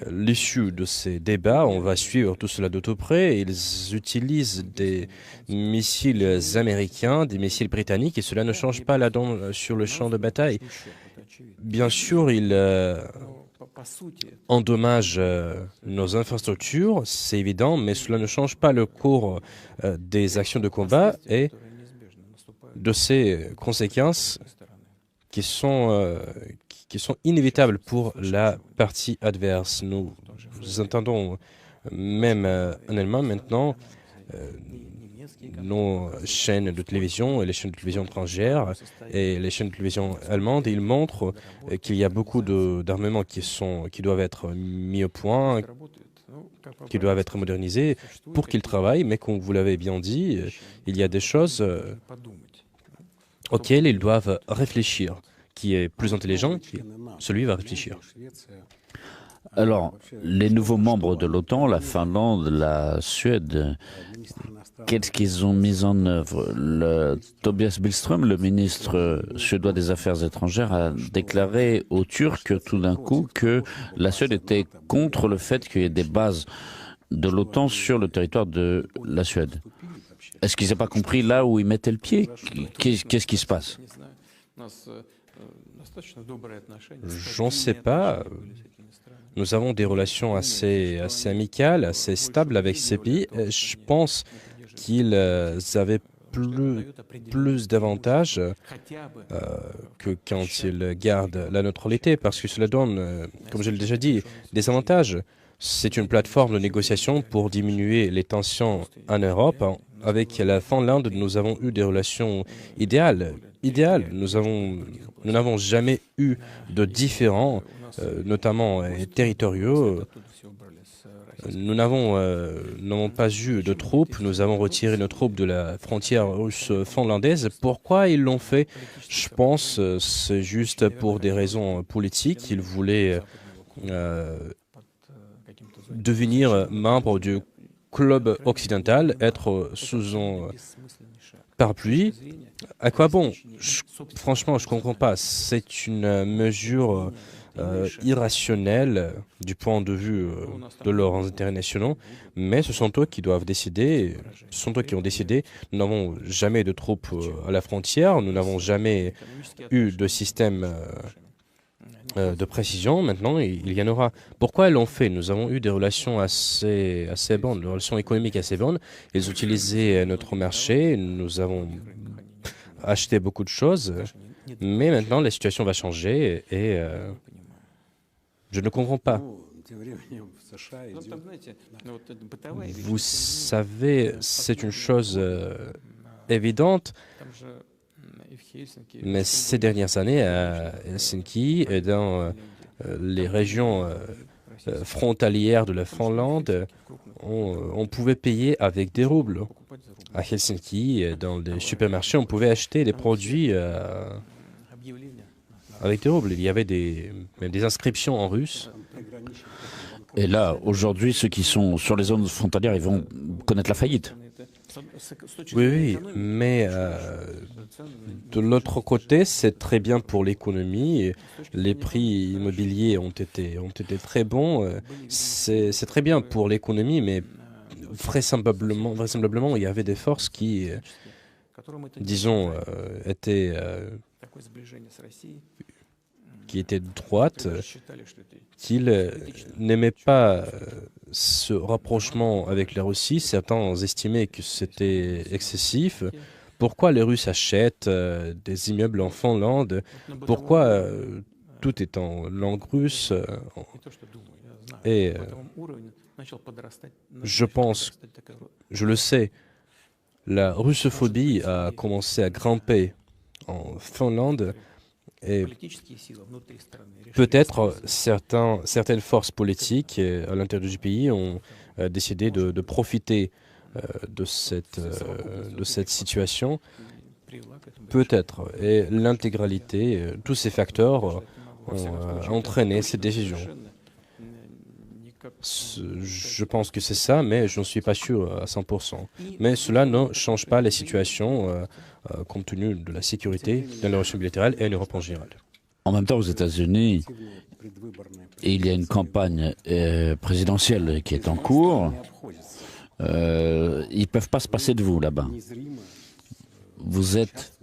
l'issue de ces débats, on va suivre tout cela de tout près. Ils utilisent des missiles américains, des missiles britanniques, et cela ne change pas la donne sur le champ de bataille. Bien sûr, ils endommagent nos infrastructures, c'est évident, mais cela ne change pas le cours des actions de combat et de ces conséquences qui sont inévitables pour la partie adverse. Nous entendons même en Allemagne maintenant nos chaînes de télévision et les chaînes de télévision étrangères et les chaînes de télévision allemandes, ils montrent qu'il y a beaucoup d'armements qui doivent être mis au point, qui doivent être modernisés pour qu'ils travaillent, mais comme vous l'avez bien dit, il y a des choses auxquelles ils doivent réfléchir. Qui est plus intelligent, celui va réfléchir. Alors, les nouveaux membres de l'OTAN, la Finlande, la Suède, qu'est-ce qu'ils ont mis en œuvre? Tobias Billström, le ministre suédois des Affaires étrangères, a déclaré aux Turcs tout d'un coup que la Suède était contre le fait qu'il y ait des bases de l'OTAN sur le territoire de la Suède. Est-ce qu'ils n'ont pas compris là où ils mettaient le pied? Qu'est-ce qui se passe? J'en sais pas. Nous avons des relations assez amicales, assez stables avec ces pays. Je pense qu'ils avaient plus d'avantages que quand ils gardent la neutralité, parce que cela donne, comme je l'ai déjà dit, des avantages. C'est une plateforme de négociation pour diminuer les tensions en Europe. Avec la Finlande, nous avons eu des relations idéales. Nous n'avons jamais eu de différends, notamment territoriaux. Nous n'avons pas eu de troupes. Nous avons retiré nos troupes de la frontière russe-finlandaise. Pourquoi ils l'ont fait? Je pense que c'est juste pour des raisons politiques. Ils voulaient devenir membre du club occidental, être sous son parapluie. À quoi bon? Franchement, je ne comprends pas. C'est une mesure irrationnelle du point de vue de leurs intérêts nationaux, mais ce sont eux qui doivent décider. Ce sont eux qui ont décidé. Nous n'avons jamais de troupes à la frontière, nous n'avons jamais eu de système de précision. Maintenant, il y en aura. Pourquoi ils l'ont fait? Nous avons eu des relations assez bonnes, des relations économiques assez bonnes. Ils utilisaient notre marché, nous avons acheté beaucoup de choses, mais maintenant la situation va changer et je ne comprends pas. Vous savez, c'est une chose évidente, mais ces dernières années à Helsinki et dans les régions frontalières de la Finlande, on pouvait payer avec des roubles. À Helsinki, dans des supermarchés, on pouvait acheter des produits avec des roubles. Il y avait même des inscriptions en russe. Et là, aujourd'hui, ceux qui sont sur les zones frontalières, ils vont connaître la faillite. Oui, mais de l'autre côté, c'est très bien pour l'économie. Les prix immobiliers ont été très bons. C'est très bien pour l'économie, mais vraisemblablement, il y avait des forces qui, disons, étaient droites, qu'ils n'aimaient pas ce rapprochement avec la Russie. Certains estimaient que c'était excessif. Pourquoi les Russes achètent des immeubles en Finlande? Pourquoi tout est en langue russe? Et je pense, je le sais, la russophobie a commencé à grimper en Finlande et peut-être certaines forces politiques à l'intérieur du pays ont décidé de profiter de cette situation. Peut-être. Et l'intégralité, tous ces facteurs ont entraîné cette décision. Je pense que c'est ça, mais je n'en suis pas sûr à 100%. Mais cela ne change pas la situation compte tenu de la sécurité dans la relation bilatérale et en Europe en général. En même temps, aux États-Unis, il y a une campagne présidentielle qui est en cours. Ils ne peuvent pas se passer de vous là-bas. Vous êtes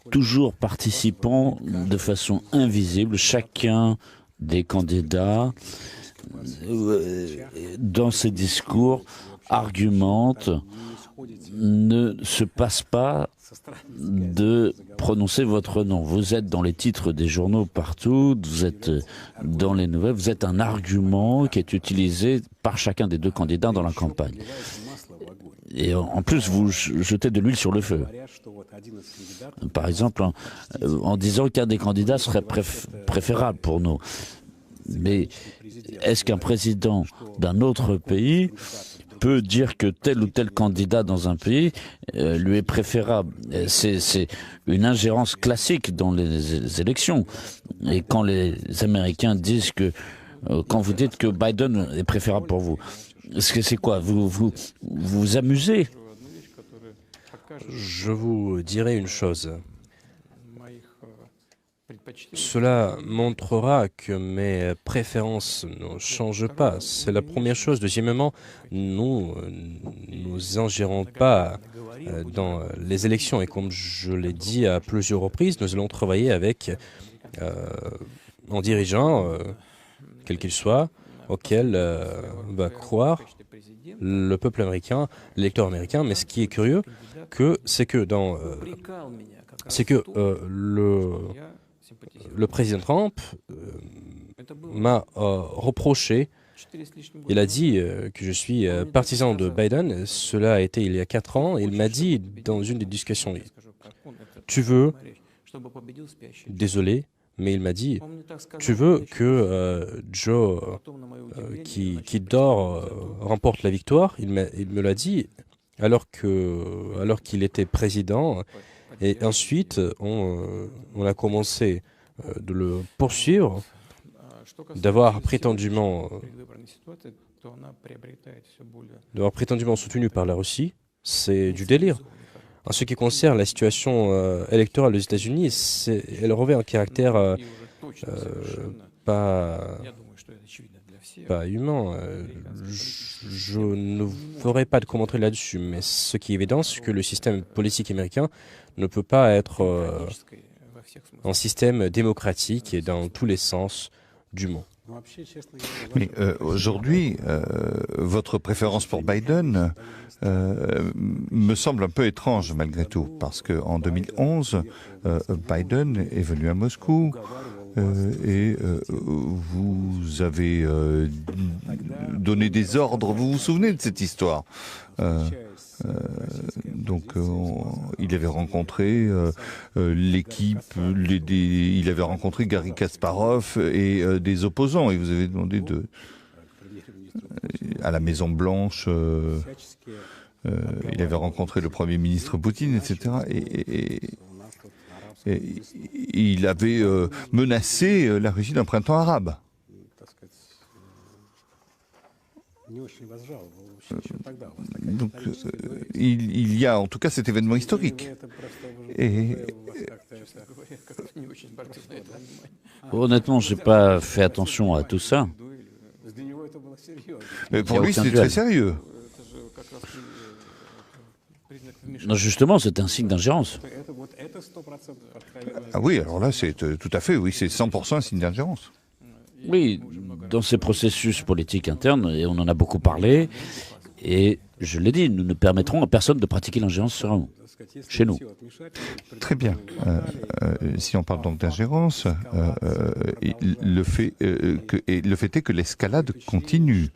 toujours participant de façon invisible. Chacun des candidats, dans ses discours, argumente, ne se passe pas de prononcer votre nom. Vous êtes dans les titres des journaux partout, vous êtes dans les nouvelles, vous êtes un argument qui est utilisé par chacun des deux candidats dans la campagne. Et en plus, vous jetez de l'huile sur le feu. Par exemple, en disant qu'un des candidats serait préférable pour nous. Mais est-ce qu'un président d'un autre pays peut dire que tel ou tel candidat dans un pays lui est préférable? C'est une ingérence classique dans les élections. Et quand les Américains disent que, quand vous dites que Biden est préférable pour vous, c'est quoi? Vous amusez? Je vous dirai une chose. Cela montrera que mes préférences ne changent pas. C'est la première chose. Deuxièmement, nous n'ingérons pas dans les élections. Et comme je l'ai dit à plusieurs reprises, nous allons travailler avec un dirigeant, quel qu'il soit, auquel va croire le peuple américain, l'électeur américain. Mais ce qui est curieux, c'est que le président Trump m'a reproché, il a dit que je suis partisan de Biden. Cela a été il y a 4 ans. Il m'a dit dans une des discussions, tu veux, désolé, mais il m'a dit, tu veux que Joe, qui dort, remporte la victoire. Il me l'a dit alors qu'il était président. Et ensuite, on a commencé de le poursuivre, d'avoir prétendument soutenu par la Russie. C'est du délire. En ce qui concerne la situation électorale aux États-Unis, elle revêt un caractère pas humain. Je ne ferai pas de commentaire là-dessus, mais ce qui est évident, c'est que le système politique américain ne peut pas être un système démocratique et dans tous les sens du mot. Mais aujourd'hui, votre préférence pour Biden me semble un peu étrange malgré tout, parce qu'en 2011, Biden est venu à Moscou et vous avez donné des ordres. Vous vous souvenez de cette histoire? Donc, il avait rencontré l'équipe, il avait rencontré Garry Kasparov et des opposants. Et vous avez demandé à la Maison Blanche, il avait rencontré le Premier ministre Poutine, etc. Et il avait menacé la Russie d'un printemps arabe. Donc, il y a en tout cas cet événement historique. Et honnêtement, je n'ai pas fait attention à tout ça. Mais pour lui, c'était très sérieux. Non, justement, c'est un signe d'ingérence. Ah oui, alors là, c'est tout à fait, oui, c'est 100% un signe d'ingérence. Oui, dans ces processus politiques internes, et on en a beaucoup parlé, et je l'ai dit, nous ne permettrons à personne de pratiquer l'ingérence chez nous. Très bien. Si on parle donc d'ingérence, le fait est que l'escalade continue.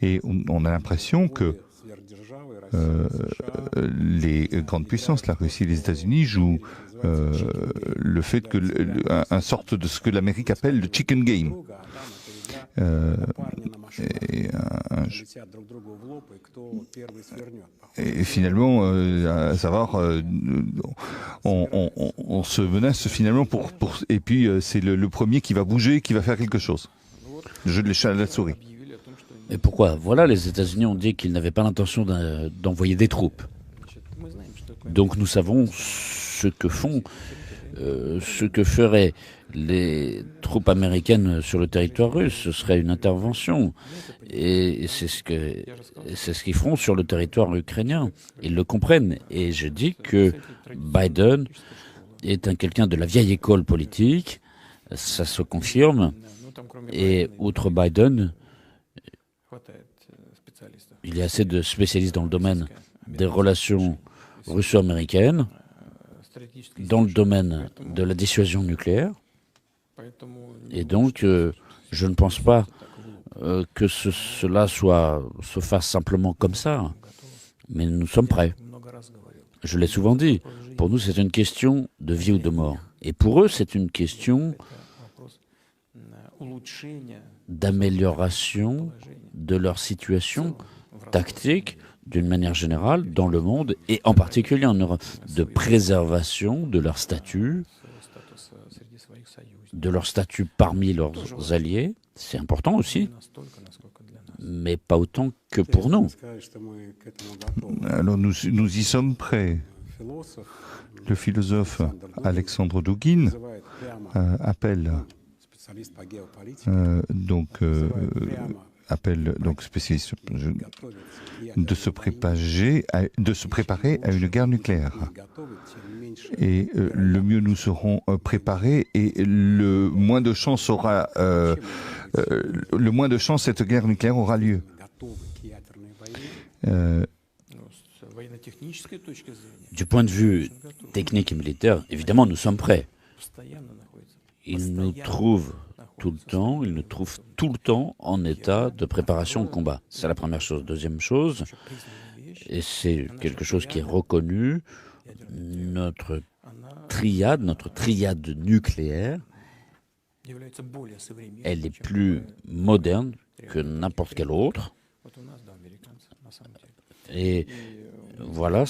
Et on a l'impression que les grandes puissances, la Russie et les États-Unis, jouent le fait que un sorte de ce que l'Amérique appelle le chicken game. Et finalement, à savoir, on se menace finalement et puis c'est le premier qui va bouger, qui va faire quelque chose. Le jeu de l'échelle à la souris. Et pourquoi? Voilà, les États-Unis ont dit qu'ils n'avaient pas l'intention d'envoyer des troupes. Donc nous savons ce que font, ce que feraient les troupes américaines sur le territoire russe. Ce serait une intervention. Et c'est ce qu'ils feront sur le territoire ukrainien. Ils le comprennent. Et je dis que Biden est quelqu'un de la vieille école politique. Ça se confirme. Et outre Biden, il y a assez de spécialistes dans le domaine des relations russo-américaines, dans le domaine de la dissuasion nucléaire. Et donc, je ne pense pas que cela se fasse simplement comme ça. Mais nous sommes prêts. Je l'ai souvent dit. Pour nous, c'est une question de vie ou de mort. Et pour eux, c'est une question d'amélioration de leur situation tactique d'une manière générale dans le monde et en particulier en Europe, de préservation de leur statut parmi leurs alliés. C'est important aussi, mais pas autant que pour nous. Alors nous y sommes prêts. Le philosophe Alexandre Douguin appelle spécialiste de se préparer à une guerre nucléaire. Et le mieux nous serons préparés et le moins de chance cette guerre nucléaire aura lieu. Du point de vue technique et militaire, évidemment, nous sommes prêts. Ils nous trouvent tout le temps en état de préparation au combat. C'est la première chose. Deuxième chose, et c'est quelque chose qui est reconnu, notre triade nucléaire, elle est plus moderne que n'importe quelle autre. Et voilà,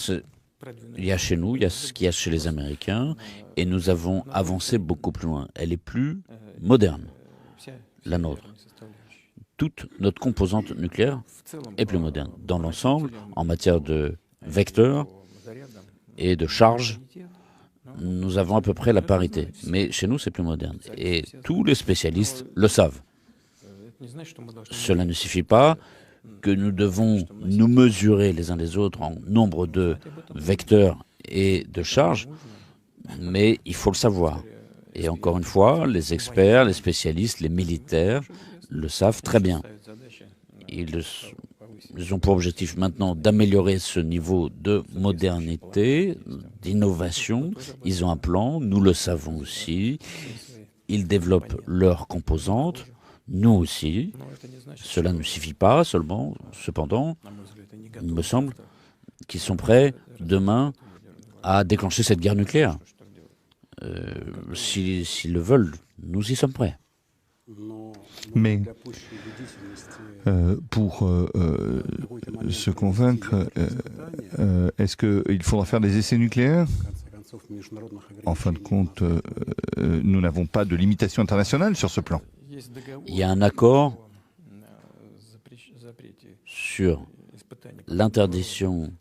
il y a chez nous, il y a ce qu'il y a chez les Américains, et nous avons avancé beaucoup plus loin. Elle est plus moderne, la nôtre. Toute notre composante nucléaire est plus moderne. Dans l'ensemble, en matière de vecteurs et de charges, nous avons à peu près la parité. Mais chez nous, c'est plus moderne. Et tous les spécialistes le savent. Cela ne suffit pas que nous devons nous mesurer les uns les autres en nombre de vecteurs et de charges, mais il faut le savoir. Et encore une fois, les experts, les spécialistes, les militaires le savent très bien. Ils ont pour objectif maintenant d'améliorer ce niveau de modernité, d'innovation. Ils ont un plan, nous le savons aussi. Ils développent leurs composantes, nous aussi. Cela ne suffit pas cependant, il me semble qu'ils sont prêts demain à déclencher cette guerre nucléaire. S'ils le veulent, nous y sommes prêts. Mais pour se convaincre, est-ce qu'il faudra faire des essais nucléaires? En fin de compte, nous n'avons pas de limitation internationale sur ce plan. Il y a un accord sur l'interdiction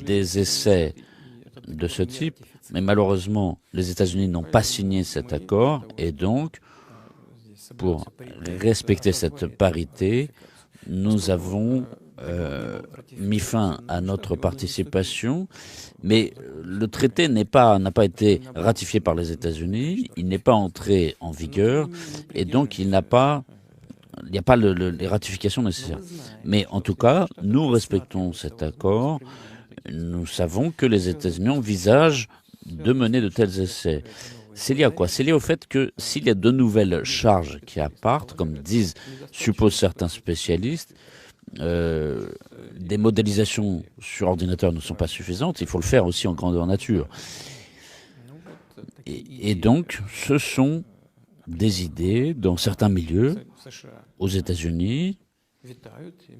des essais de ce type, mais malheureusement, les États-Unis n'ont pas signé cet accord, et donc, pour respecter cette parité, nous avons mis fin à notre participation, mais le traité n'a pas été ratifié par les États-Unis, il n'est pas entré en vigueur, et donc il n'y a pas les ratifications nécessaires. Mais en tout cas, nous respectons cet accord. Nous savons que les États-Unis envisagent de mener de tels essais. C'est lié à quoi? C'est lié au fait que s'il y a de nouvelles charges qui partent, comme supposent certains spécialistes, des modélisations sur ordinateur ne sont pas suffisantes, il faut le faire aussi en grandeur nature. Et donc, ce sont des idées dans certains milieux, aux États-Unis,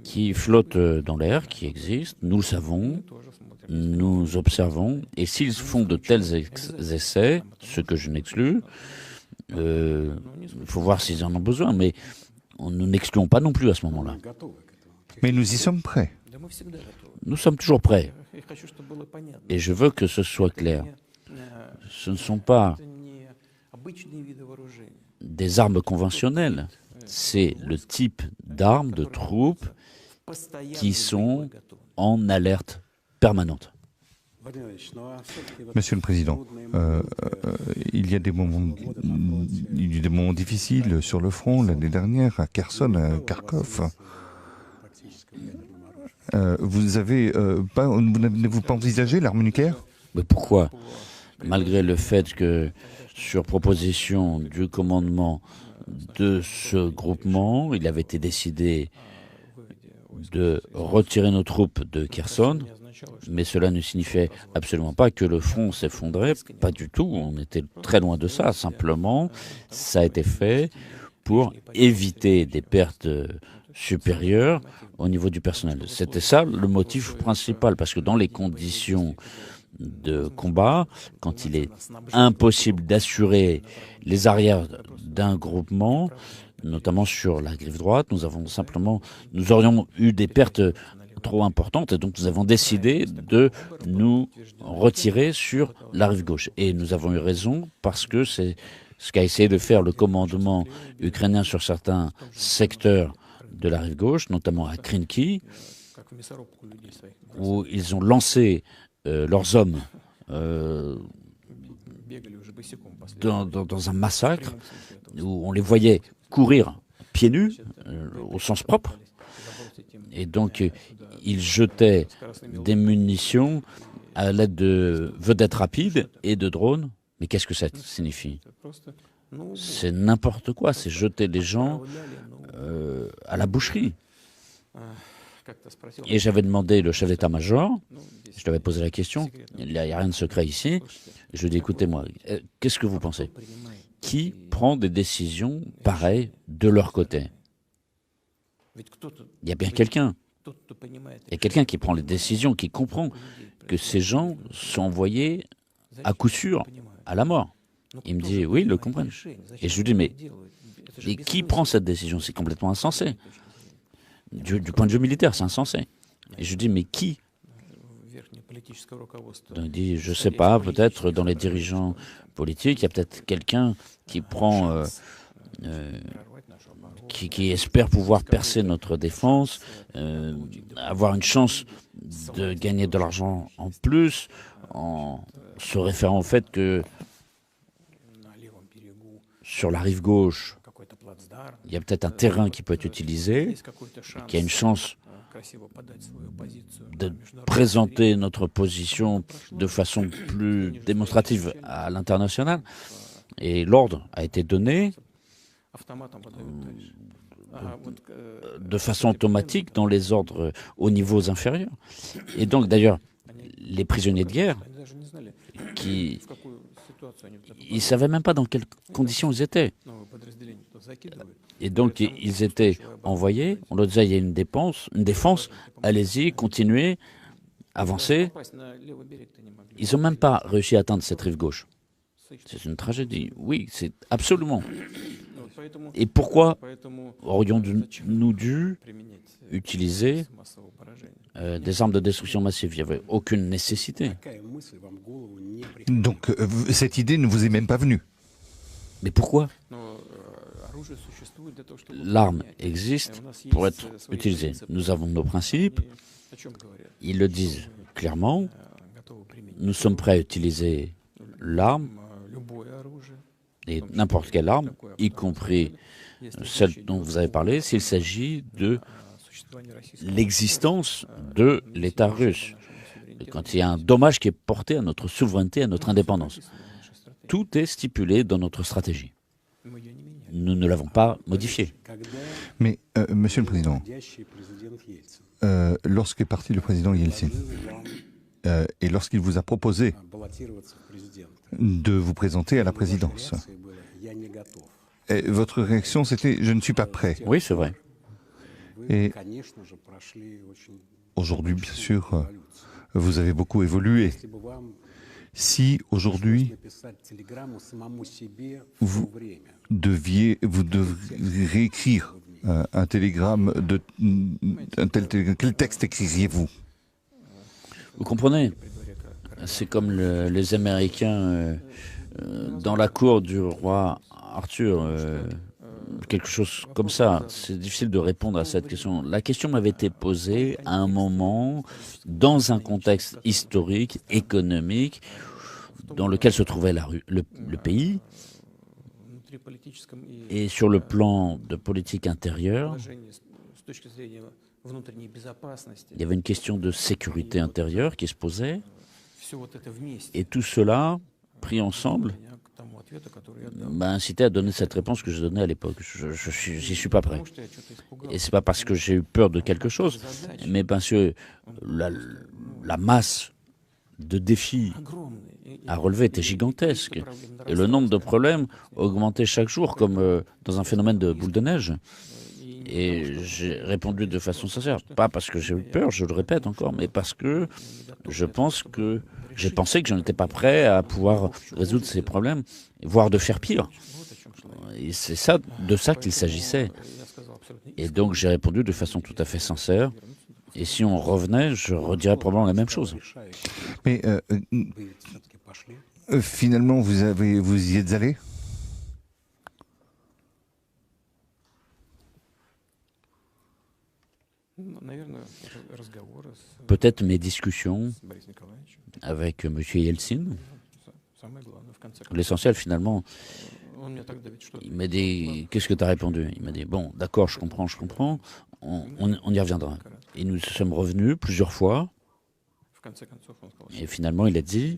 qui flottent dans l'air, qui existent, nous le savons, nous observons, et s'ils font de tels essais, ce que je n'exclus, il faut voir s'ils en ont besoin, mais nous n'excluons pas non plus à ce moment-là. Mais nous y sommes prêts. Nous sommes toujours prêts. Et je veux que ce soit clair. Ce ne sont pas des armes conventionnelles. C'est le type d'armes, de troupes qui sont en alerte permanente. Monsieur le Président, il y a des moments difficiles sur le front l'année dernière, à Kherson, à Kharkov. Vous n'avez-vous pas envisagé l'arme nucléaire? Mais pourquoi? Malgré le fait que, sur proposition du commandement de ce groupement, il avait été décidé de retirer nos troupes de Kherson, mais cela ne signifiait absolument pas que le front s'effondrait, pas du tout, on était très loin de ça, simplement ça a été fait pour éviter des pertes supérieures au niveau du personnel. C'était ça le motif principal, parce que dans les conditions de combat, quand il est impossible d'assurer les arrières d'un groupement, notamment sur la rive droite, nous aurions eu des pertes trop importantes, et donc nous avons décidé de nous retirer sur la rive gauche. Et nous avons eu raison, parce que c'est ce qu'a essayé de faire le commandement ukrainien sur certains secteurs de la rive gauche, notamment à Krinky, où ils ont lancé leurs hommes dans un massacre, où on les voyait courir pieds nus, au sens propre, et donc ils jetaient des munitions à l'aide de vedettes rapides et de drones. Mais qu'est-ce que ça signifie? C'est n'importe quoi, c'est jeter les gens à la boucherie. Et j'avais demandé le chef d'état-major, je lui avais posé la question, il n'y a rien de secret ici, je lui ai dit, écoutez-moi, qu'est-ce que vous pensez? Qui prend des décisions pareilles de leur côté? Il y a bien quelqu'un. Il y a quelqu'un qui prend les décisions, qui comprend que ces gens sont envoyés à coup sûr à la mort. Il me dit, oui, ils le comprennent. Et je lui dis, mais qui prend cette décision? C'est complètement insensé. Du point de vue militaire, c'est insensé. Et je lui dis, mais qui? Donc, il dit, je ne sais pas, peut-être dans les dirigeants politiques, il y a peut-être quelqu'un qui prend, qui espère pouvoir percer notre défense, avoir une chance de gagner de l'argent en plus, en se référant au fait que sur la rive gauche, il y a peut-être un terrain qui peut être utilisé, qui a une chance de présenter notre position de façon plus démonstrative à l'international. Et l'ordre a été donné de façon automatique dans les ordres aux niveaux inférieurs. Et donc, d'ailleurs, les prisonniers de guerre, ils ne savaient même pas dans quelles conditions ils étaient. Et donc, ils étaient envoyés. On leur disait, il y a une défense, allez-y, continuez, avancez. Ils n'ont même pas réussi à atteindre cette rive gauche. C'est une tragédie. Oui, c'est absolument. Et pourquoi aurions-nous dû utiliser des armes de destruction massive? Il n'y avait aucune nécessité. Donc, cette idée ne vous est même pas venue? Mais pourquoi? L'arme existe pour être utilisée. Nous avons nos principes. Ils le disent clairement. Nous sommes prêts à utiliser l'arme, et n'importe quelle arme, y compris celle dont vous avez parlé, s'il s'agit de l'existence de l'État russe. Et quand il y a un dommage qui est porté à notre souveraineté, à notre indépendance. Tout est stipulé dans notre stratégie. Nous ne l'avons pas modifié. Mais, Monsieur le Président, lorsqu'est parti le président Yeltsin, et lorsqu'il vous a proposé de vous présenter à la présidence, et votre réaction c'était « je ne suis pas prêt ». Oui, c'est vrai. Et aujourd'hui, bien sûr, vous avez beaucoup évolué. Si aujourd'hui vous devriez écrire un télégramme un tel télégramme, quel texte écririez-vous? Vous comprenez? C'est comme les Américains dans la cour du roi Arthur, quelque chose comme ça. C'est difficile de répondre à cette question. La question m'avait été posée à un moment, dans un contexte historique, économique, dans lequel se trouvait le pays. Et sur le plan de politique intérieure, il y avait une question de sécurité intérieure qui se posait. Et tout cela, pris ensemble, m'a incité à donner cette réponse que je donnais à l'époque. J'y suis pas prêt. Et c'est pas parce que j'ai eu peur de quelque chose, mais parce que la masse de défis à relever était gigantesque. Et le nombre de problèmes augmentait chaque jour, comme dans un phénomène de boule de neige. Et j'ai répondu de façon sincère. Pas parce que j'ai eu peur, je le répète encore, mais parce que j'ai pensé que je n'étais pas prêt à pouvoir résoudre ces problèmes, voire de faire pire. Et c'est de ça qu'il s'agissait. Et donc j'ai répondu de façon tout à fait sincère. Et si on revenait, je redirais probablement la même chose. Mais finalement, vous y êtes allé? Peut-être mes discussions avec M. Yeltsin. L'essentiel, finalement, il m'a dit, qu'est-ce que tu as répondu? Il m'a dit, bon, d'accord, je comprends, on y reviendra. Et nous sommes revenus plusieurs fois. Et finalement, il a dit,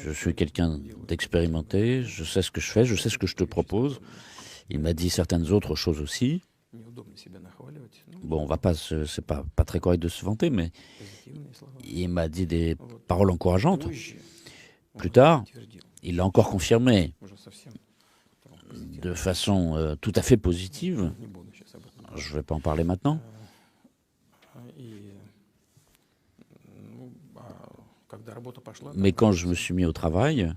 je suis quelqu'un d'expérimenté, je sais ce que je fais, je sais ce que je te propose. Il m'a dit certaines autres choses aussi. Bon, on va pas, c'est pas très correct de se vanter, mais il m'a dit des paroles encourageantes. Plus tard, il l'a encore confirmé de façon tout à fait positive. Je ne vais pas en parler maintenant. Mais quand je me suis mis au travail,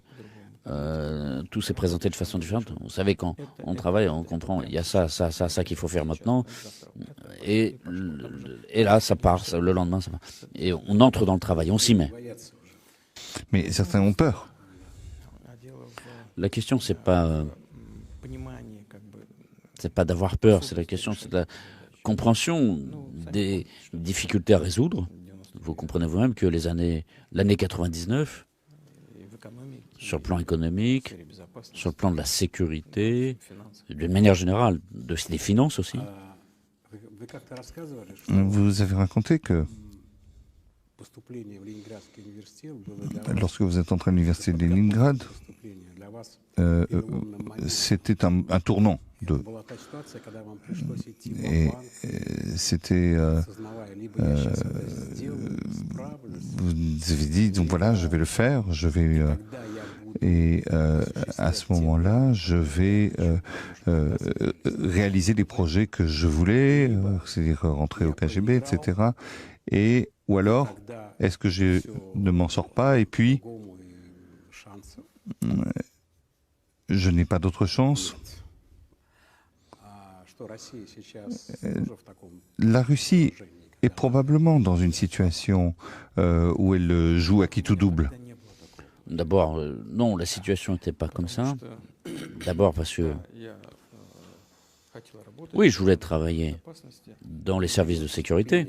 tout s'est présenté de façon différente. Vous savez, quand on travaille, on comprend, il y a ça qu'il faut faire maintenant. Et là, ça part, le lendemain, ça part. Et on entre dans le travail, on s'y met. Mais certains ont peur. La question, c'est pas d'avoir peur, c'est la question, c'est de la compréhension des difficultés à résoudre. Vous comprenez vous-même que l'année 99, sur le plan économique, sur le plan de la sécurité, d'une manière générale, des finances aussi. Vous avez raconté que lorsque vous êtes entré à l'université de Leningrad, c'était un tournant. Et c'était... vous avez dit, donc voilà, je vais le faire, je vais... et à ce moment-là, je vais réaliser les projets que je voulais, c'est-à-dire rentrer au KGB, etc. Ou alors, est-ce que je ne m'en sors pas et puis je n'ai pas d'autre chance? La Russie est probablement dans une situation où elle joue à qui tout double. D'abord, non, la situation n'était pas comme ça. D'abord parce que, oui, je voulais travailler dans les services de sécurité.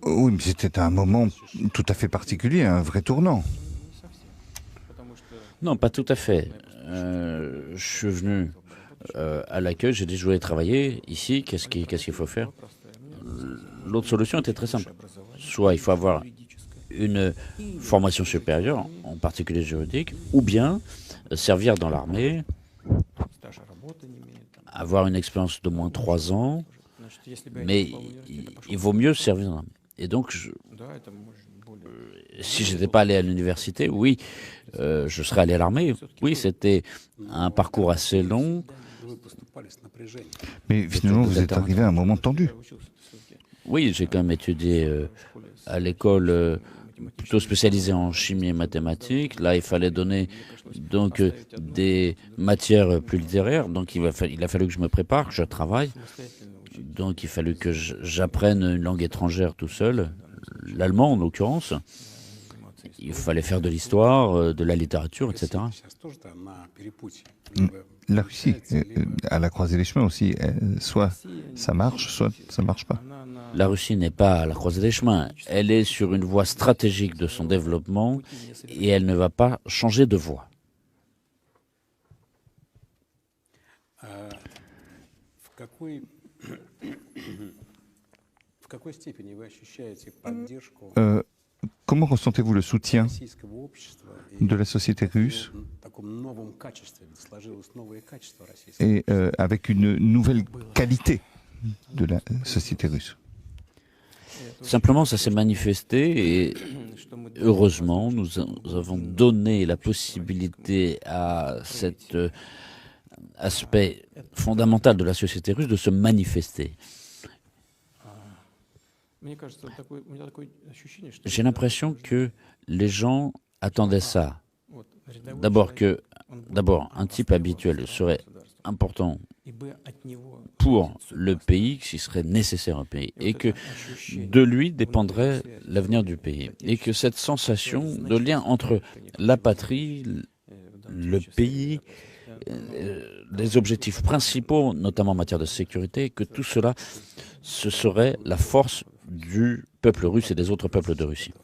Oui, mais c'était un moment tout à fait particulier, un vrai tournant. Non, pas tout à fait. Je suis venu à l'accueil, j'ai dit je voulais travailler ici, qu'est-ce qu'il faut faire? L'autre solution était très simple. Soit il faut avoir une formation supérieure, en particulier juridique, ou bien servir dans l'armée, avoir une expérience d'au moins 3 ans, mais il vaut mieux servir dans l'armée. Et donc, si je n'étais pas allé à l'université, oui, je serais allé à l'armée. Oui, c'était un parcours assez long. Mais finalement, vous êtes arrivé à un moment tendu. Oui, j'ai quand même étudié à l'école plutôt spécialisée en chimie et mathématiques. Là, il fallait donner donc des matières plus littéraires. Donc, il a fallu que je me prépare, que je travaille. Donc, il fallait que j'apprenne une langue étrangère tout seul, l'allemand en l'occurrence. Il fallait faire de l'histoire, de la littérature, etc. La Russie, à la croisée des chemins aussi, soit ça marche, soit ça marche pas. La Russie n'est pas à la croisée des chemins. Elle est sur une voie stratégique de son développement et elle ne va pas changer de voie. Comment ressentez-vous le soutien de la société russe et avec une nouvelle qualité de la société russe? Simplement, ça s'est manifesté et heureusement, nous avons donné la possibilité à cet aspect fondamental de la société russe de se manifester. J'ai l'impression que les gens attendaient ça. D'abord, un type habituel serait important pour le pays, qui serait nécessaire au pays, et que de lui dépendrait l'avenir du pays. Et que cette sensation de lien entre la patrie, le pays, les objectifs principaux, notamment en matière de sécurité, que tout cela, ce serait la force du peuple russe et des autres peuples de Russie.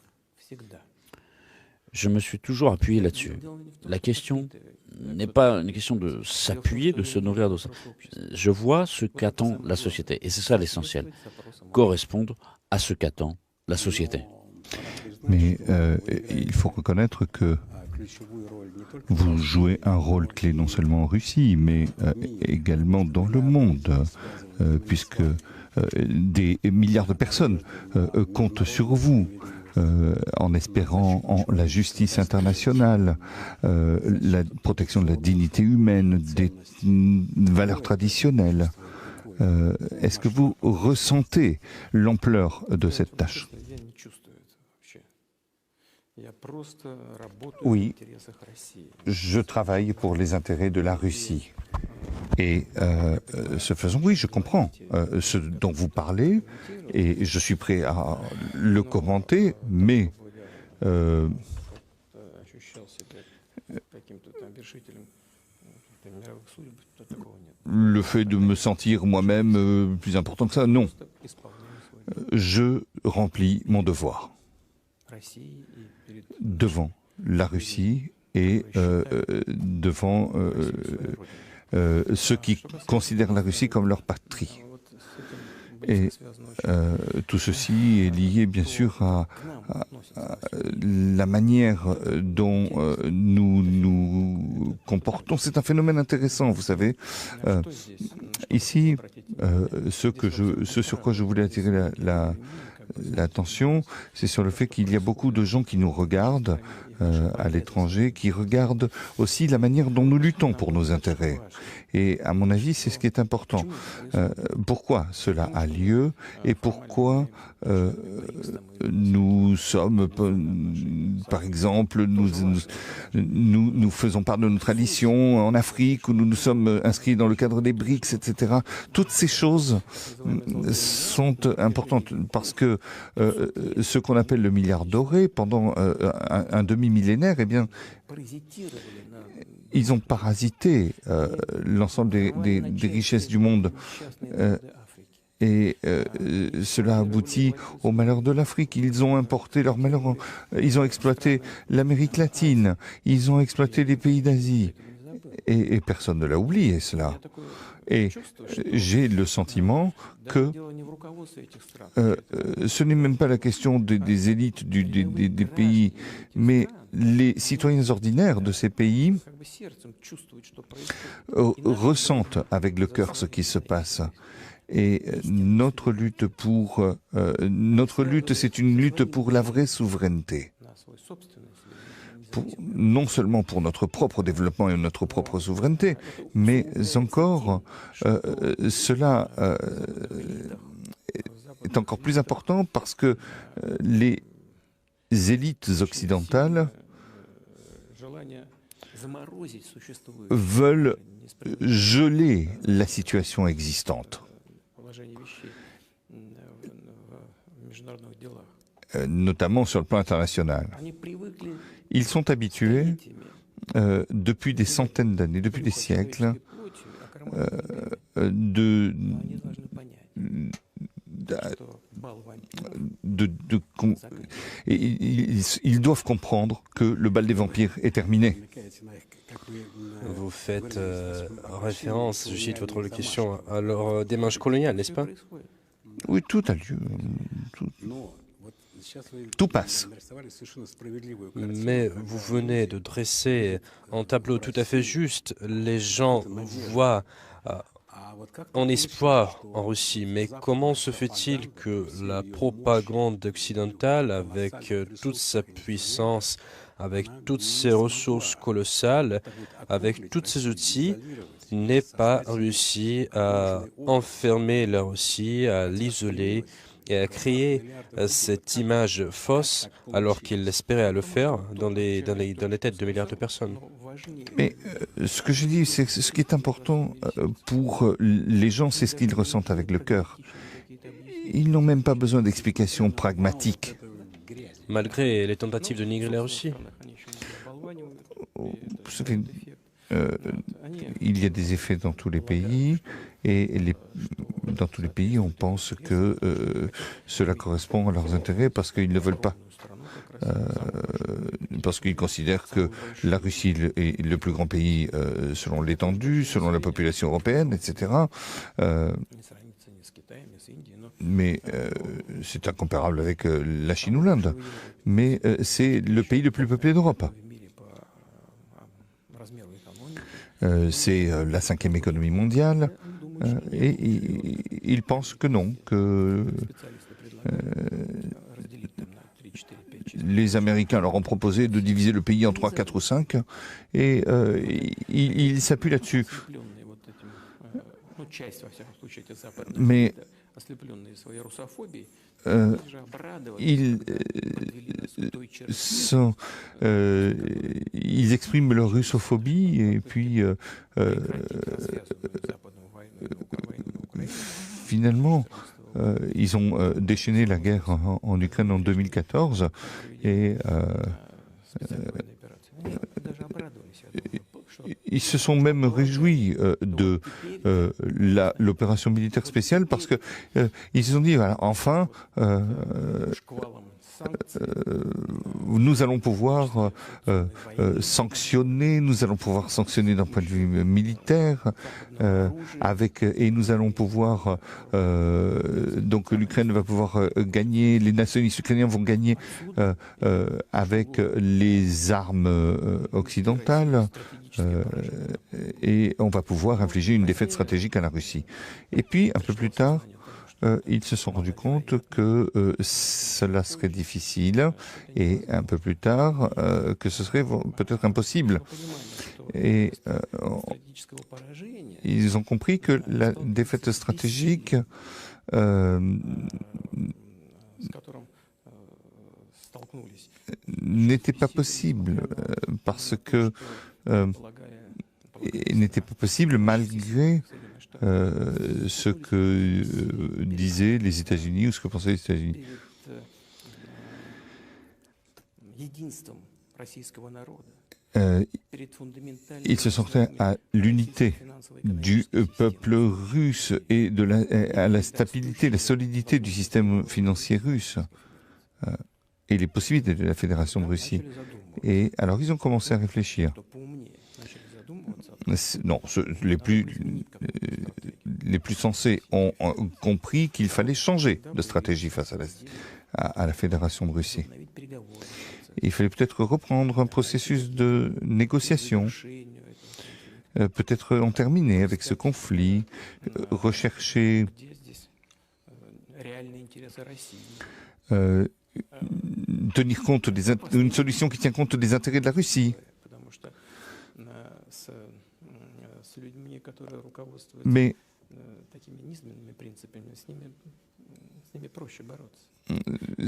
Je me suis toujours appuyé là-dessus. La question n'est pas une question de s'appuyer, de se nourrir de ça. Je vois ce qu'attend la société, et c'est ça l'essentiel, correspondre à ce qu'attend la société. Mais il faut reconnaître que vous jouez un rôle clé non seulement en Russie, mais également dans le monde, puisque des milliards de personnes comptent sur vous. En espérant en la justice internationale, la protection de la dignité humaine, des valeurs traditionnelles. Est-ce que vous ressentez l'ampleur de cette tâche? Oui, je travaille pour les intérêts de la Russie. Et ce faisant, oui, je comprends ce dont vous parlez et je suis prêt à le commenter, mais le fait de me sentir moi-même plus important que ça, non. Je remplis mon devoir devant la Russie et devant ceux qui considèrent la Russie comme leur patrie. Et tout ceci est lié bien sûr à la manière dont nous nous comportons. C'est un phénomène intéressant, vous savez. Ici, ce sur quoi je voulais attirer l'attention, c'est sur le fait qu'il y a beaucoup de gens qui nous regardent à l'étranger, qui regardent aussi la manière dont nous luttons pour nos intérêts. Et à mon avis, c'est ce qui est important. Pourquoi cela a lieu et pourquoi nous sommes, par exemple, nous faisons part de nos traditions en Afrique, où nous nous sommes inscrits dans le cadre des BRICS, etc. Toutes ces choses sont importantes parce que ce qu'on appelle le milliard doré, pendant un demi-millénaire, eh bien, ils ont parasité l'ensemble des richesses du monde. Et cela aboutit au malheur de l'Afrique. Ils ont importé leur malheur, ils ont exploité l'Amérique latine, ils ont exploité les pays d'Asie. Et personne ne l'a oublié, cela. Et j'ai le sentiment que ce n'est même pas la question des élites des pays, mais les citoyens ordinaires de ces pays ressentent avec le cœur ce qui se passe. Et notre lutte, c'est une lutte pour la vraie souveraineté. Non seulement pour notre propre développement et notre propre souveraineté, mais encore, cela est encore plus important parce que les élites occidentales veulent geler la situation existante. Notamment sur le plan international. Ils sont habitués, depuis des centaines d'années, depuis des siècles, ils doivent comprendre que le bal des vampires est terminé. Vous faites référence, je cite votre question, à leur démarche coloniale, n'est-ce pas? Oui, tout a lieu. Tout passe. Mais vous venez de dresser un tableau tout à fait juste. Les gens voient un espoir en Russie. Mais comment se fait-il que la propagande occidentale, avec toute sa puissance, avec toutes ses ressources colossales, avec tous ses outils, n'ait pas réussi à enfermer la Russie, à l'isoler et à créer cette image fausse alors qu'il espérait le faire dans les têtes de milliards de personnes? Mais ce que je dis, c'est que ce qui est important pour les gens, c'est ce qu'ils ressentent avec le cœur. Ils n'ont même pas besoin d'explications pragmatiques. Malgré les tentatives de nigrer la Russie? Vous savez, il y a des effets dans tous les pays et dans tous les pays, on pense que cela correspond à leurs intérêts parce qu'ils ne veulent pas. Parce qu'ils considèrent que la Russie est le plus grand pays selon l'étendue, selon la population européenne, etc. Mais c'est incomparable avec la Chine ou l'Inde. Mais c'est le pays le plus peuplé d'Europe. C'est la 5e économie mondiale. Et ils pensent que non, que les Américains leur ont proposé de diviser le pays en 3, 4 ou 5, et ils s'appuient là-dessus. Mais ils expriment leur russophobie et puis finalement ils ont déchaîné la guerre en Ukraine en 2014 et ils se sont même réjouis de l'opération militaire spéciale parce que ils se sont dit voilà, enfin nous allons pouvoir sanctionner, nous allons pouvoir sanctionner d'un point de vue militaire et nous allons pouvoir donc l'Ukraine va pouvoir gagner, les nationalistes ukrainiens vont gagner avec les armes occidentales et on va pouvoir infliger une défaite stratégique à la Russie. Et puis un peu plus tard, ils se sont rendus compte que cela serait difficile et un peu plus tard que ce serait peut-être impossible. Et ils ont compris que la défaite stratégique n'était pas possible parce que n'était pas possible malgré ce que disaient les États-Unis ou ce que pensaient les États-Unis. Ils se sortaient à l'unité du peuple russe et à la stabilité, la solidité du système financier russe et les possibilités de la Fédération de Russie. Et alors ils ont commencé à réfléchir. Non, les plus sensés ont compris qu'il fallait changer de stratégie face à la Fédération de Russie. Il fallait peut-être reprendre un processus de négociation, peut-être en terminer avec ce conflit, rechercher tenir compte une solution qui tient compte des intérêts de la Russie. Mais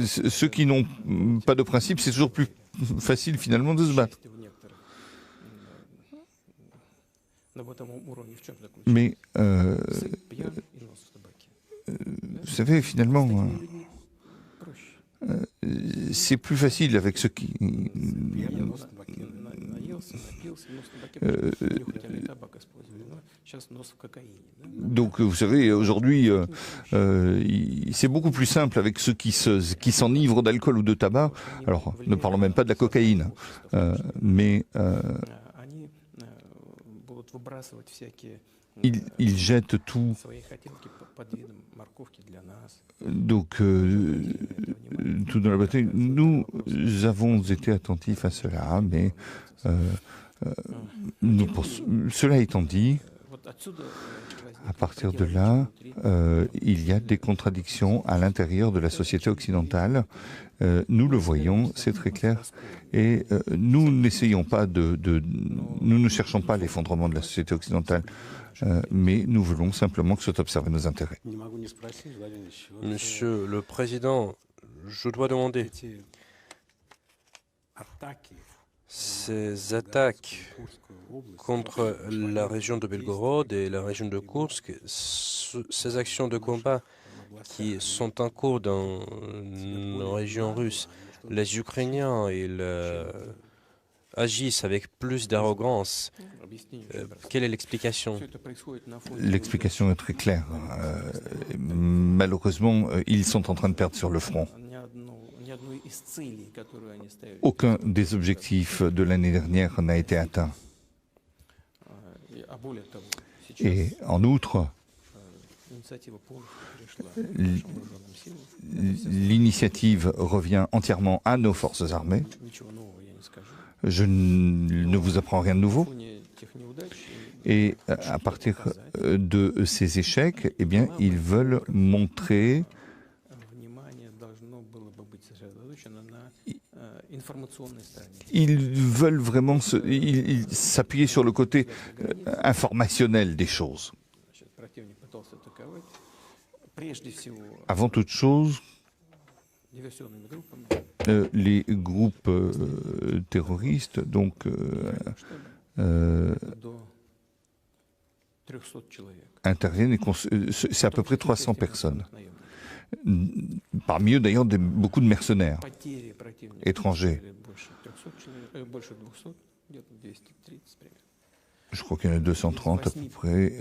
ceux qui n'ont pas de principe, c'est toujours plus facile finalement de se battre. Mais vous savez, finalement, c'est plus facile avec ceux qui... Donc, vous savez, aujourd'hui, c'est beaucoup plus simple avec ceux qui s'enivrent d'alcool ou de tabac. Alors, ne parlons même pas de la cocaïne, mais ils jettent tout. Donc, tout dans la bataille. Nous avons été attentifs à cela, mais cela étant dit, à partir de là, il y a des contradictions à l'intérieur de la société occidentale. Nous le voyons, c'est très clair. Et nous n'essayons pas nous ne cherchons pas l'effondrement de la société occidentale, mais nous voulons simplement que soient observés nos intérêts. Monsieur le Président, je dois demander, ces attaques contre la région de Belgorod et la région de Koursk, ces actions de combat qui sont en cours dans nos régions russes, les Ukrainiens, ils agissent avec plus d'arrogance. Quelle est l'explication? L'explication est très claire. Malheureusement, ils sont en train de perdre sur le front. Aucun des objectifs de l'année dernière n'a été atteint. Et en outre, l'initiative revient entièrement à nos forces armées. Je ne vous apprends rien de nouveau. Et à partir de ces échecs, eh bien, ils veulent montrer... Ils veulent vraiment s'appuyer sur le côté informationnel des choses. Avant toute chose, les groupes terroristes, donc interviennent et c'est à peu près 300 personnes. Parmi eux, d'ailleurs, beaucoup de mercenaires étrangers. Je crois qu'il y en a 230 à peu près.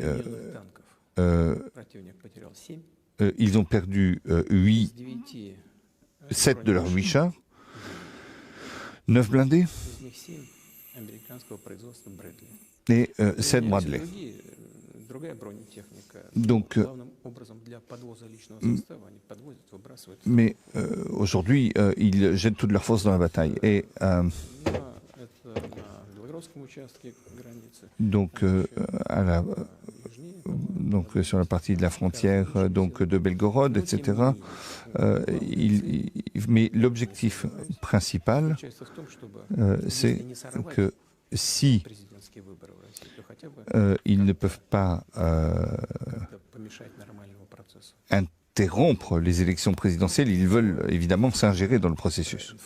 Ils ont perdu 7 de leurs 8 chars, 9 blindés et 7 Bradley. Donc, mais aujourd'hui, ils jettent toute leur force dans la bataille. Et donc, sur la partie de la frontière donc de Belgorod, etc. Mais l'objectif principal, c'est que si ils ne peuvent pas interrompre les élections présidentielles, ils veulent évidemment s'ingérer dans le processus.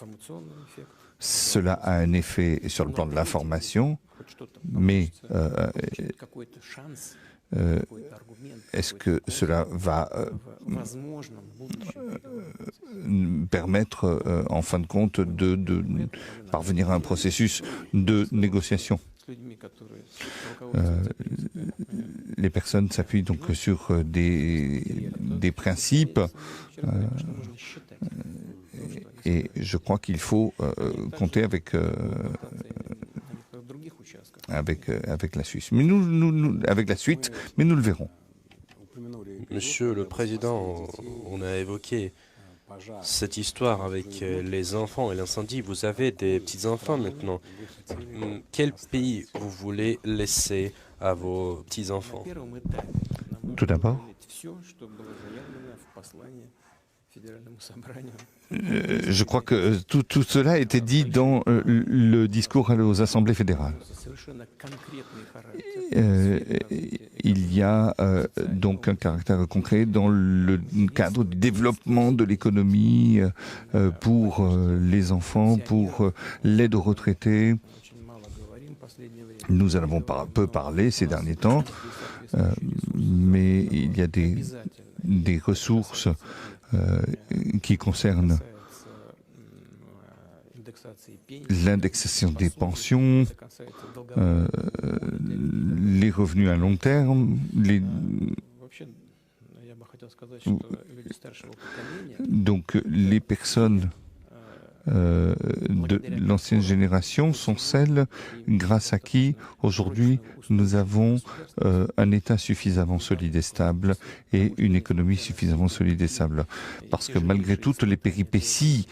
Cela a un effet sur le plan de l'information, mais est-ce que cela va permettre, en fin de compte, de parvenir à un processus de négociation? Les personnes s'appuient donc sur des principes et je crois qu'il faut compter avec avec la Suisse. Mais avec la suite, mais nous le verrons. Monsieur le Président, on a évoqué cette histoire avec les enfants et l'incendie. Vous avez des petits-enfants maintenant. Quel pays vous voulez laisser à vos petits-enfants? Tout d'abord, je crois que tout cela a été dit dans le discours aux assemblées fédérales. Il y a donc un caractère concret dans le cadre du développement de l'économie pour les enfants, pour l'aide aux retraités. Nous en avons peu parlé ces derniers temps, mais il y a des ressources qui concernent l'indexation des pensions, les revenus à long terme, donc les personnes de l'ancienne génération sont celles grâce à qui aujourd'hui nous avons un État suffisamment solide et stable et une économie suffisamment solide et stable. Parce que malgré toutes les péripéties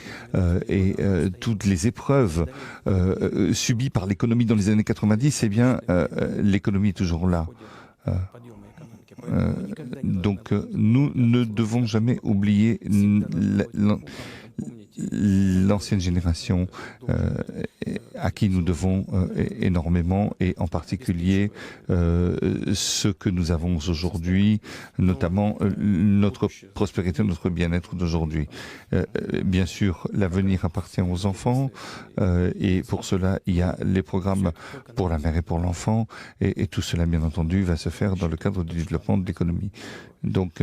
et toutes les épreuves subies par l'économie dans les années 90, eh bien l'économie est toujours là. Donc nous ne devons jamais oublier l'ancienne génération à qui nous devons énormément et en particulier ce que nous avons aujourd'hui, notamment notre prospérité, notre bien-être d'aujourd'hui. Bien sûr, l'avenir appartient aux enfants et pour cela, il y a les programmes pour la mère et pour l'enfant et tout cela, bien entendu, va se faire dans le cadre du développement de l'économie. Donc,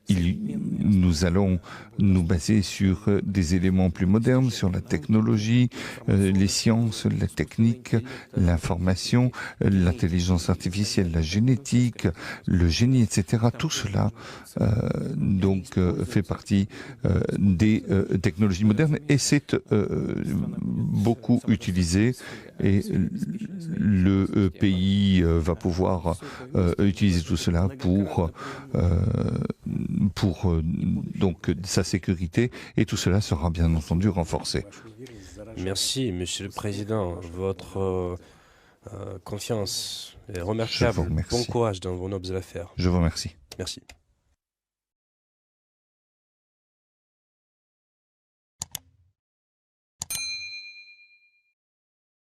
nous allons nous baser sur des éléments plus modernes, sur la technologie, les sciences, la technique, l'information, l'intelligence artificielle, la génétique, le génie, etc. Tout cela fait partie des technologies modernes et c'est beaucoup utilisé et le pays va pouvoir utiliser tout cela pour donc sa sécurité et tout cela sera bien entendu renforcé. Merci, Monsieur le Président. Votre confiance est remarquable. Je vous remercie. Bon courage dans vos nobles affaires. Je vous remercie. Merci.